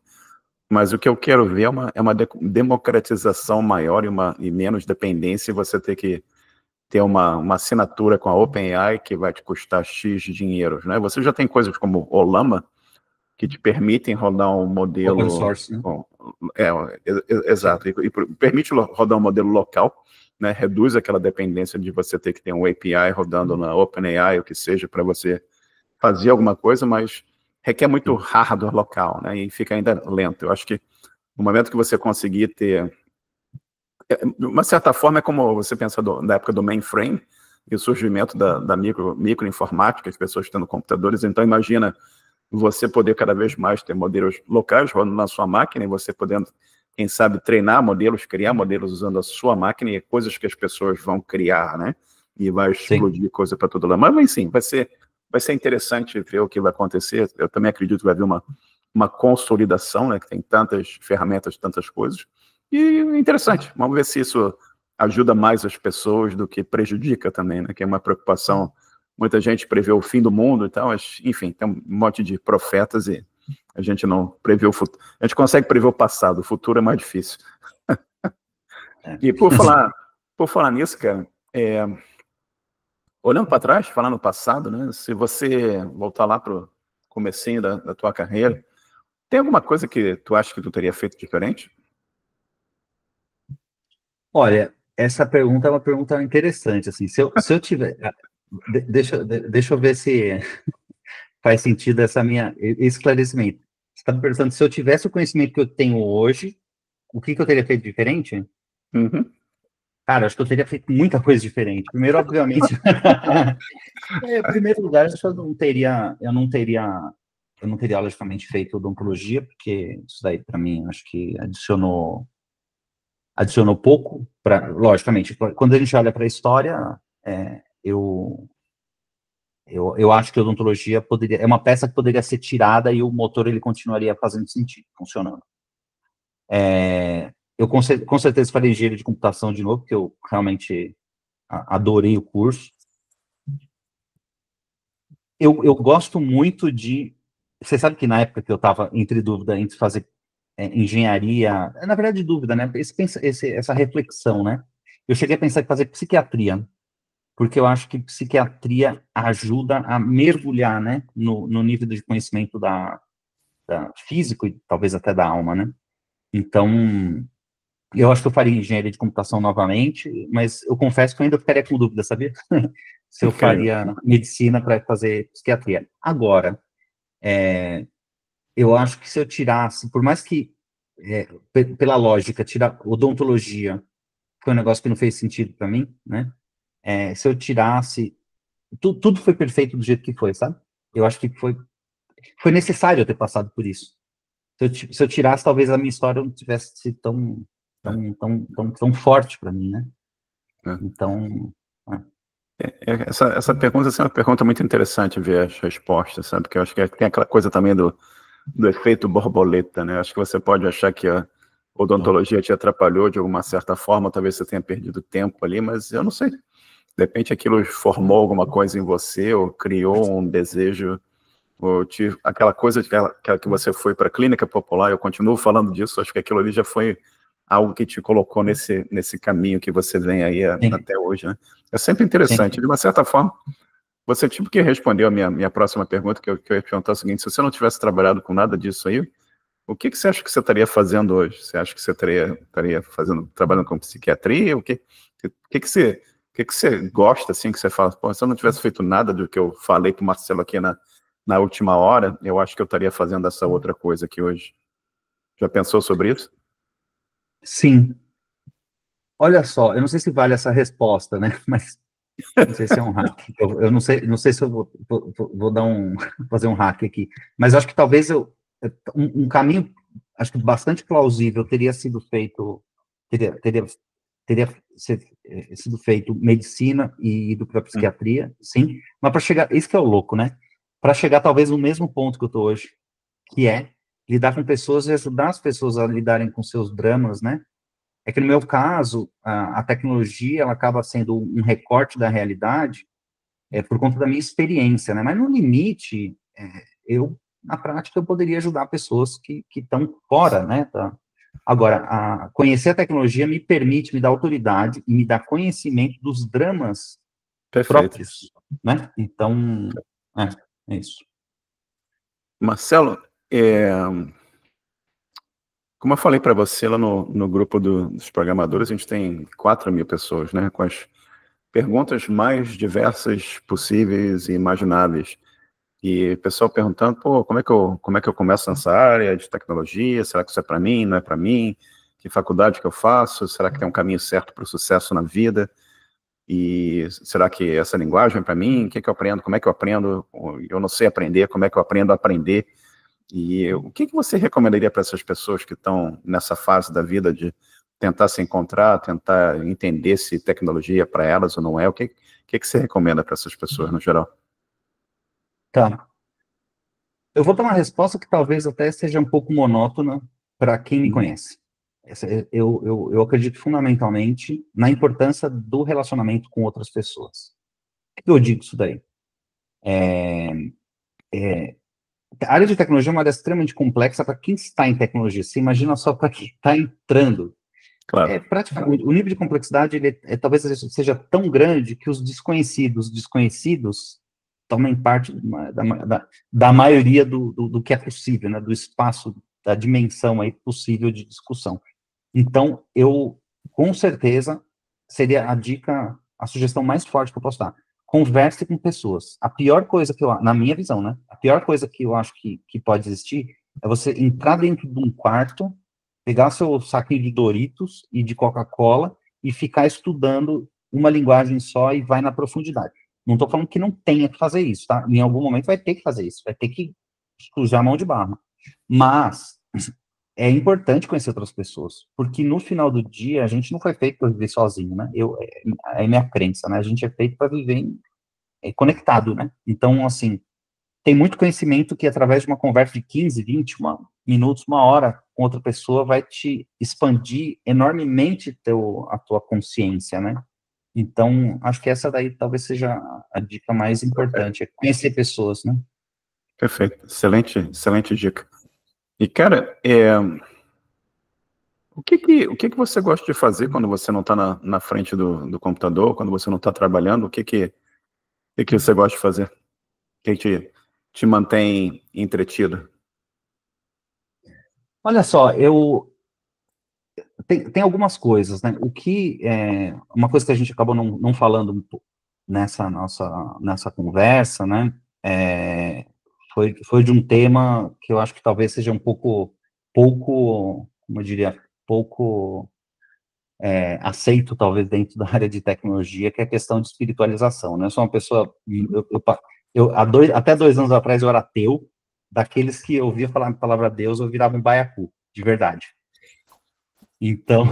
Mas o que eu quero ver é uma democratização maior e menos dependência, e você ter que ter uma assinatura com a OpenAI que vai te custar X dinheiros, né? Você já tem coisas como o Llama, que te permitem rodar um modelo... Open source, né? Exato. E permite rodar um modelo local, né? Reduz aquela dependência de você ter que ter um API rodando na OpenAI, o que seja, para você fazer alguma coisa, mas requer muito hardware local, né? E fica ainda lento. Eu acho que no momento que você conseguir ter... De uma certa forma, é como você pensa na época do mainframe e o surgimento da microinformática, as pessoas tendo computadores. Então, imagina você poder cada vez mais ter modelos locais rodando na sua máquina e você podendo, quem sabe, treinar modelos, criar modelos usando a sua máquina e coisas que as pessoas vão criar, né? E vai explodir coisa para todo lado. Mas, sim, vai ser interessante ver o que vai acontecer. Eu também acredito que vai haver uma consolidação, né? Que tem tantas ferramentas, tantas coisas. E interessante. Vamos ver se isso ajuda mais as pessoas do que prejudica também, né? Que é uma preocupação. Muita gente prevê o fim do mundo e tal, mas, enfim, tem um monte de profetas e a gente não prevê o futuro. A gente consegue prever o passado, o futuro é mais difícil. E por falar nisso, cara, olhando para trás, falar no passado, né? Se você voltar lá para o comecinho da tua carreira, tem alguma coisa que tu acha que tu teria feito diferente? Olha, essa pergunta é uma pergunta interessante, assim, se eu tiver... Deixa eu ver se faz sentido esse esclarecimento. Você está me perguntando se eu tivesse o conhecimento que eu tenho hoje, o que eu teria feito diferente? Uhum. Cara, acho que eu teria feito muita coisa diferente. Primeiro, obviamente, em primeiro lugar, acho que eu não teria logicamente feito odontologia, porque isso daí, para mim, acho que adicionou pouco, logicamente, quando a gente olha para a história, eu acho que a odontologia é uma peça que poderia ser tirada e o motor ele continuaria fazendo sentido, funcionando. Eu com certeza faria engenharia de computação de novo, porque eu realmente adorei o curso. Eu gosto muito de... Você sabe que na época que eu estava entre dúvida entre fazer engenharia, na verdade dúvida, né? Essa reflexão, né? Eu cheguei a pensar em fazer psiquiatria, porque eu acho que psiquiatria ajuda a mergulhar, né, no nível de conhecimento da físico e talvez até da alma, né? Então, eu acho que eu faria engenharia de computação novamente, mas eu confesso que eu ainda ficaria com dúvida, sabia? Se eu faria medicina para fazer psiquiatria. Agora, eu acho que se eu tirasse, por mais que, pela lógica, tirar odontologia foi um negócio que não fez sentido para mim, né? Se eu tirasse... Tudo foi perfeito do jeito que foi, sabe? Eu acho que foi necessário eu ter passado por isso. Se eu tirasse, talvez a minha história não tivesse sido tão forte para mim, né? Então... Essa pergunta é uma pergunta muito interessante ver as respostas, sabe? Porque eu acho que tem aquela coisa também do efeito borboleta, né? Acho que você pode achar que a odontologia te atrapalhou de alguma certa forma, talvez você tenha perdido tempo ali, mas eu não sei. De repente aquilo formou alguma coisa em você, ou criou um desejo, ou aquela coisa que você foi para a clínica popular, eu continuo falando disso, acho que aquilo ali já foi algo que te colocou nesse caminho que você vem aí até hoje, né? É sempre interessante. Sim. De uma certa forma, você tipo que respondeu a minha próxima pergunta, que eu ia perguntar o seguinte: se você não tivesse trabalhado com nada disso aí, o que você acha que você estaria fazendo hoje? Você acha que você estaria trabalhando com psiquiatria? O que você gosta, assim, que você fala? Pô, se eu não tivesse feito nada do que eu falei para o Marcelo aqui na última hora, eu acho que eu estaria fazendo essa outra coisa aqui hoje. Já pensou sobre isso? Sim. Olha só, eu não sei se vale essa resposta, né? Mas não sei se é um hack. Eu não sei se eu vou fazer um hack aqui. Mas eu acho que talvez um caminho, acho que bastante plausível teria sido feito, teria sido feito medicina e ido para psiquiatria, sim. Mas para chegar, isso que é o louco, né? Para chegar talvez no mesmo ponto que eu estou hoje, que é lidar com pessoas e ajudar as pessoas a lidarem com seus dramas, né? É que no meu caso, a tecnologia, ela acaba sendo um recorte da realidade, por conta da minha experiência, né? Mas no limite, na prática, eu poderia ajudar pessoas que estão fora, né? Agora, conhecer a tecnologia me permite, me dá autoridade e me dá conhecimento dos dramas Perfeito. próprios, né? Então, é isso. Marcelo, como eu falei para você lá no grupo dos programadores, a gente tem 4.000 pessoas, né? Com as perguntas mais diversas possíveis e imagináveis. E o pessoal perguntando, pô, como é que eu começo nessa área de tecnologia? Será que isso é para mim? Não é para mim? Que faculdade que eu faço? Será que tem um caminho certo para o sucesso na vida? E será que essa linguagem é para mim? O que eu aprendo? Como é que eu aprendo? Eu não sei aprender, como é que eu aprendo a aprender? E o que você recomendaria para essas pessoas que estão nessa fase da vida de tentar se encontrar, tentar entender se tecnologia é para elas ou não é? O que você recomenda para essas pessoas no geral? Tá. Eu vou dar uma resposta que talvez até seja um pouco monótona para quem me conhece. Eu acredito fundamentalmente na importância do relacionamento com outras pessoas. Por que eu digo isso daí? A área de tecnologia é uma área extremamente complexa para quem está em tecnologia. Você imagina só para quem está entrando. Claro. Praticamente, o nível de complexidade ele talvez seja tão grande que os desconhecidos tomem parte da maioria do que é possível, né, do espaço, da dimensão aí possível de discussão. Então, com certeza, seria a dica, a sugestão mais forte que eu posso dar. Converse com pessoas. A pior coisa na minha visão, né? A pior coisa que eu acho que pode existir é você entrar dentro de um quarto, pegar seu saquinho de Doritos e de Coca-Cola e ficar estudando uma linguagem só e vai na profundidade. Não estou falando que não tenha que fazer isso, tá? Em algum momento vai ter que fazer isso, vai ter que sujar a mão de barro. Mas é importante conhecer outras pessoas, porque no final do dia a gente não foi feito para viver sozinho, né? É minha crença, né? A gente é feito para viver conectado, né? Então, assim, tem muito conhecimento que através de uma conversa de 15, 20 minutos, uma hora com outra pessoa vai te expandir enormemente a tua consciência, né? Então, acho que essa daí talvez seja a dica mais importante, é conhecer pessoas, né? Perfeito. Excelente dica. E, cara, o que você gosta de fazer quando você não está na frente do computador, quando você não está trabalhando? O que você gosta de fazer? O que te mantém entretido? Olha só, tem algumas coisas, né? Uma coisa que a gente acabou não falando nessa conversa, né? Foi de um tema que eu acho que talvez seja um pouco, como eu diria, pouco aceito, talvez, dentro da área de tecnologia, que é a questão de espiritualização, né? Eu sou uma pessoa, até 2 anos atrás eu era ateu, daqueles que eu ouvia falar a palavra Deus, eu virava um baiacu, de verdade. Então,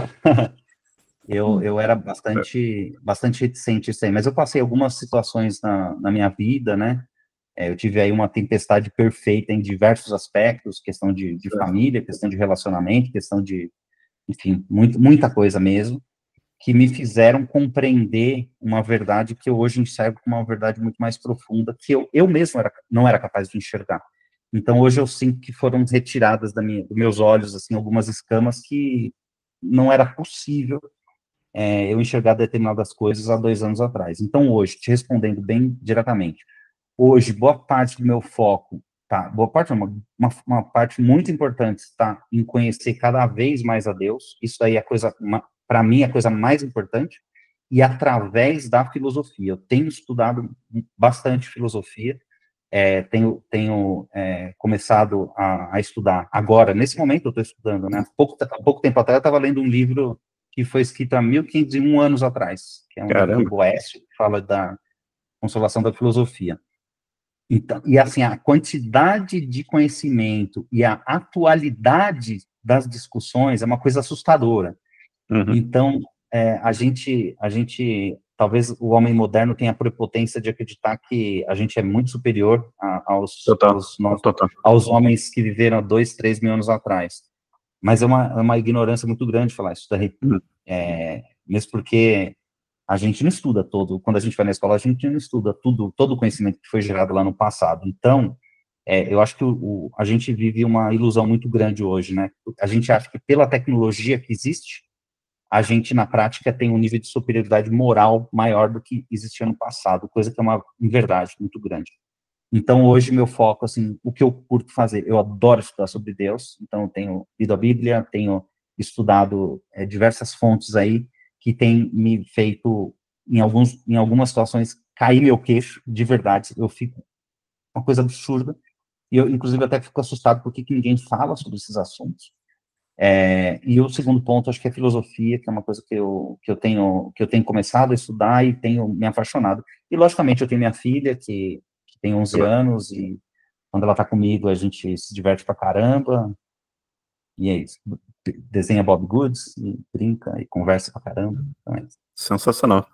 eu era bastante reticente a isso aí, mas eu passei algumas situações na minha vida, né? Eu tive aí uma tempestade perfeita em diversos aspectos, questão de família, questão de relacionamento, questão de, enfim, muita coisa mesmo, que me fizeram compreender uma verdade que eu hoje enxergo como uma verdade muito mais profunda, que eu mesmo não era capaz de enxergar. Então, hoje eu sinto que foram retiradas dos meus olhos, assim, algumas escamas que não era possível eu enxergar determinadas coisas há 2 anos atrás. Então, hoje, te respondendo bem diretamente, hoje, boa parte do meu foco, tá? Boa parte, não, uma parte muito importante está em conhecer cada vez mais a Deus. Isso aí é para mim, é a coisa mais importante. E através da filosofia. Eu tenho estudado bastante filosofia. Tenho começado a estudar agora, nesse momento eu estou estudando, né? Há pouco tempo atrás eu estava lendo um livro que foi escrito há 1501 anos atrás, que é um livro do Caramba. Boécio, que fala da consolação da filosofia. Então, e assim, a quantidade de conhecimento e a atualidade das discussões é uma coisa assustadora. Uhum. Então, a gente talvez o homem moderno tenha a prepotência de acreditar que a gente é muito superior aos homens que viveram há 2, 3 mil anos atrás. Mas é uma ignorância muito grande falar isso daí. Mesmo porque a gente não estuda quando a gente vai na escola, a gente não estuda todo o conhecimento que foi gerado lá no passado. Então, eu acho que a gente vive uma ilusão muito grande hoje, né? A gente acha que pela tecnologia que existe, a gente, na prática, tem um nível de superioridade moral maior do que existia no passado, coisa que é uma inverdade muito grande. Então, hoje, meu foco, assim, o que eu curto fazer, eu adoro estudar sobre Deus, então eu tenho lido a Bíblia, tenho estudado diversas fontes aí, que tem me feito, em algumas situações, cair meu queixo, de verdade, eu fico uma coisa absurda, e eu, inclusive, até fico assustado porque que ninguém fala sobre esses assuntos. E o segundo ponto, acho que é filosofia, que é uma coisa que eu tenho começado a estudar e tenho me apaixonado. E, logicamente, eu tenho minha filha, que tem 11 anos, e quando ela tá comigo, a gente se diverte pra caramba, e é isso. Desenha Bob Goods, e brinca, e conversa pra caramba. Então é isso. Sensacional.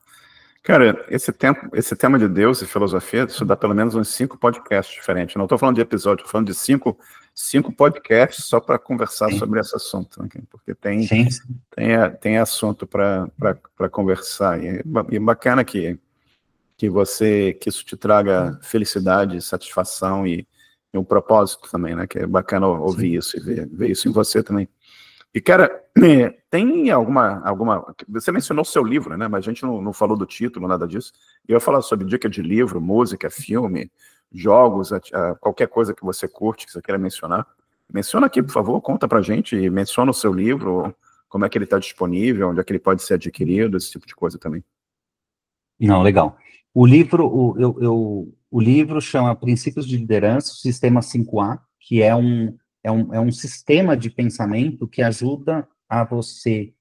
Cara, esse tema de Deus e filosofia, isso dá pelo menos uns 5 podcasts diferentes. Não estou falando de episódio, estou falando de 5 podcasts só para conversar sobre esse assunto, né? Porque tem assunto para conversar. E bacana que isso te traga felicidade, satisfação e um propósito também, né? Que é bacana ouvir isso e ver isso em você também. E, cara, tem alguma... Você mencionou o seu livro, né? Mas a gente não falou do título, nada disso. E eu ia falar sobre dica de livro, música, filme, jogos, qualquer coisa que você curte, que você queira mencionar. Menciona aqui, por favor, conta pra gente, e menciona o seu livro, como é que ele está disponível, onde é que ele pode ser adquirido, esse tipo de coisa também. Não, legal. O livro chama Princípios de Liderança, o Sistema 5A, que é um sistema de pensamento que ajuda a você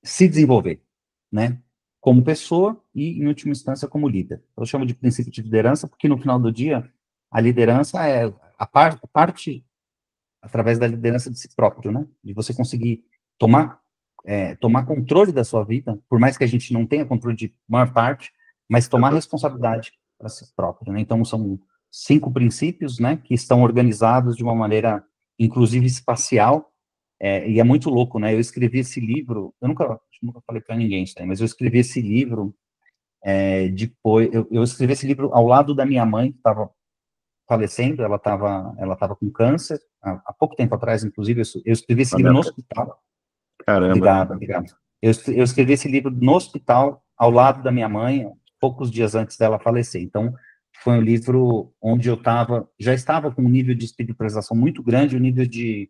se desenvolver, né? Como pessoa e, em última instância, como líder. Eu chamo de princípio de liderança porque, no final do dia, a liderança é a parte através da liderança de si próprio, né? De você conseguir tomar controle da sua vida, por mais que a gente não tenha controle de maior parte, mas tomar responsabilidade para si próprio, né? Então, são 5 princípios, né, que estão organizados de uma maneira, inclusive, espacial, e é muito louco, né? Eu escrevi esse livro, eu nunca falei para ninguém isso aí, mas eu escrevi esse livro depois, eu escrevi esse livro ao lado da minha mãe, que estava falecendo, ela estava com câncer, há pouco tempo atrás, inclusive, eu escrevi esse livro no hospital. Caramba. Obrigado. Eu escrevi esse livro no hospital, ao lado da minha mãe, poucos dias antes dela falecer. Então, foi um livro onde já estava com um nível de espiritualização muito grande, um nível de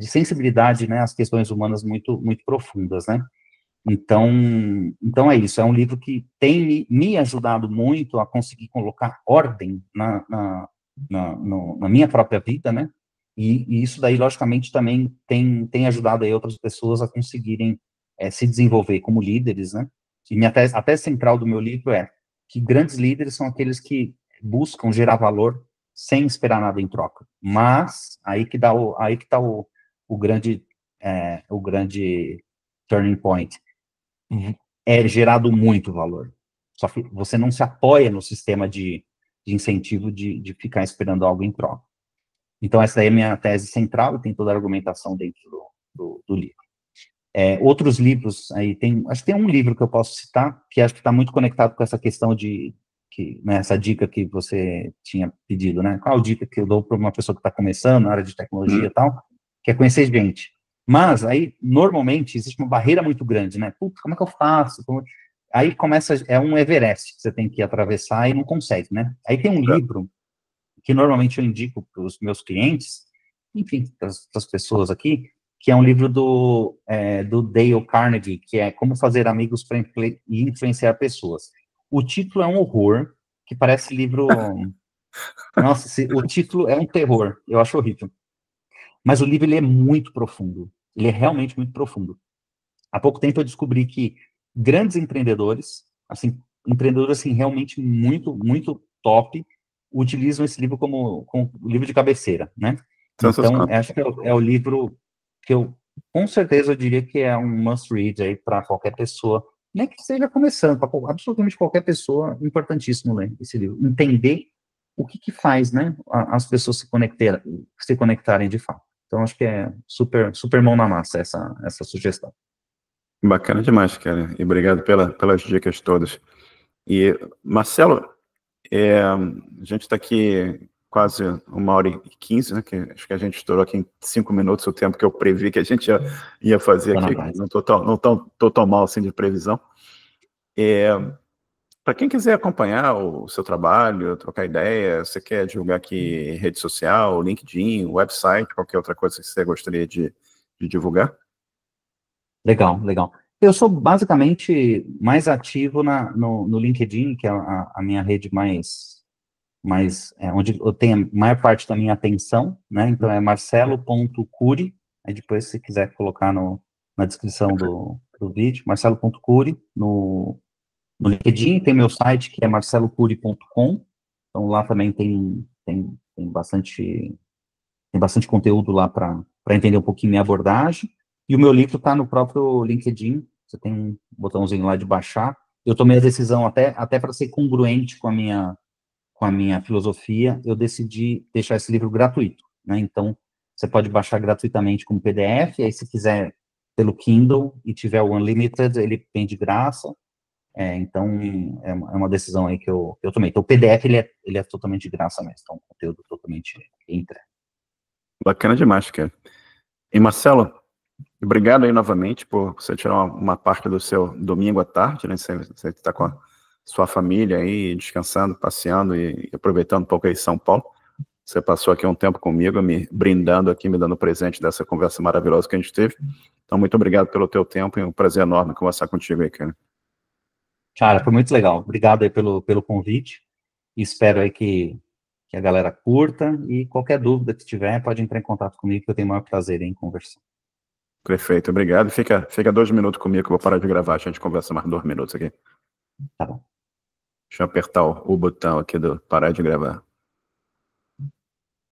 sensibilidade, né, às questões humanas muito, muito profundas, né? Então é isso, é um livro que tem me ajudado muito a conseguir colocar ordem na minha própria vida, né? E isso daí, logicamente, também tem ajudado aí outras pessoas a conseguirem se desenvolver como líderes, né? E a tese central do meu livro é que grandes líderes são aqueles que buscam gerar valor sem esperar nada em troca. Mas aí que tá o grande turning point. É gerado muito valor. Só que você não se apoia no sistema de incentivo de ficar esperando algo em troca. Então, essa daí é a minha tese central, e tem toda a argumentação dentro do livro. Outros livros, acho que tem um livro que eu posso citar, que acho que está muito conectado com essa questão essa dica que você tinha pedido, né? Qual a dica que eu dou para uma pessoa que está começando na área de tecnologia e tal, que é conhecer gente. Mas aí, normalmente, existe uma barreira muito grande, né? Putz, como é que eu faço? Aí começa, um Everest que você tem que atravessar e não consegue, né? Aí tem um livro que normalmente eu indico para os meus clientes, enfim, para as pessoas aqui, que é um livro do Dale Carnegie, que é Como Fazer Amigos para Influenciar Pessoas. O título é um horror, que parece livro... Nossa, o título é um terror, eu acho horrível. Mas o livro, ele é muito profundo. Ele é realmente muito profundo. Há pouco tempo eu descobri que grandes empreendedores, empreendedores realmente muito, muito top, utilizam esse livro como livro de cabeceira, né? Então, acho que é o livro que eu Com certeza eu diria que é um must read aí para qualquer pessoa, nem que esteja começando, para absolutamente qualquer pessoa, importantíssimo ler esse livro. Entender o que que faz, né, as pessoas se conectarem de fato. Então, acho que é super, super mão na massa essa sugestão. Bacana demais, cara. E obrigado pelas dicas todas. E, Marcelo, a gente está aqui quase 1h15, né? Que acho que a gente estourou aqui em 5 minutos o tempo que eu previ que a gente ia fazer aqui. Não estou tão mal assim de previsão. Para quem quiser acompanhar o seu trabalho, trocar ideia, você quer divulgar aqui rede social, LinkedIn, website, qualquer outra coisa que você gostaria de divulgar? Legal, legal. Eu sou basicamente mais ativo no LinkedIn, que é a minha rede onde eu tenho a maior parte da minha atenção, né? Então é marcelo.curi, aí depois se quiser colocar na descrição do vídeo, marcelo.curi no LinkedIn, tem meu site que é marcelocuri.com, então lá também tem bastante conteúdo lá para entender um pouquinho minha abordagem. E o meu livro está no próprio LinkedIn, você tem um botãozinho lá de baixar. Eu tomei a decisão, até para ser congruente com a minha filosofia, eu decidi deixar esse livro gratuito, né? Então, você pode baixar gratuitamente como PDF, aí se quiser pelo Kindle e tiver o Unlimited, ele vem de graça. Então, é uma decisão aí que eu tomei. Então, o PDF, ele é totalmente de graça mesmo, então, conteúdo totalmente entregue. Bacana demais, cara. E, Marcelo, obrigado aí novamente por você tirar uma parte do seu domingo à tarde, né? Você está com a sua família aí, descansando, passeando e aproveitando um pouco aí São Paulo. Você passou aqui um tempo comigo, me brindando aqui, me dando presente dessa conversa maravilhosa que a gente teve. Então, muito obrigado pelo teu tempo e um prazer enorme conversar contigo aí, cara. Cara, foi muito legal. Obrigado aí pelo convite. Espero aí que a galera curta e qualquer dúvida que tiver, pode entrar em contato comigo, que eu tenho o maior prazer em conversar. Perfeito, obrigado. Fica 2 minutos comigo que eu vou parar de gravar, a gente conversa mais 2 minutos aqui. Tá bom. Deixa eu apertar o botão aqui do parar de gravar.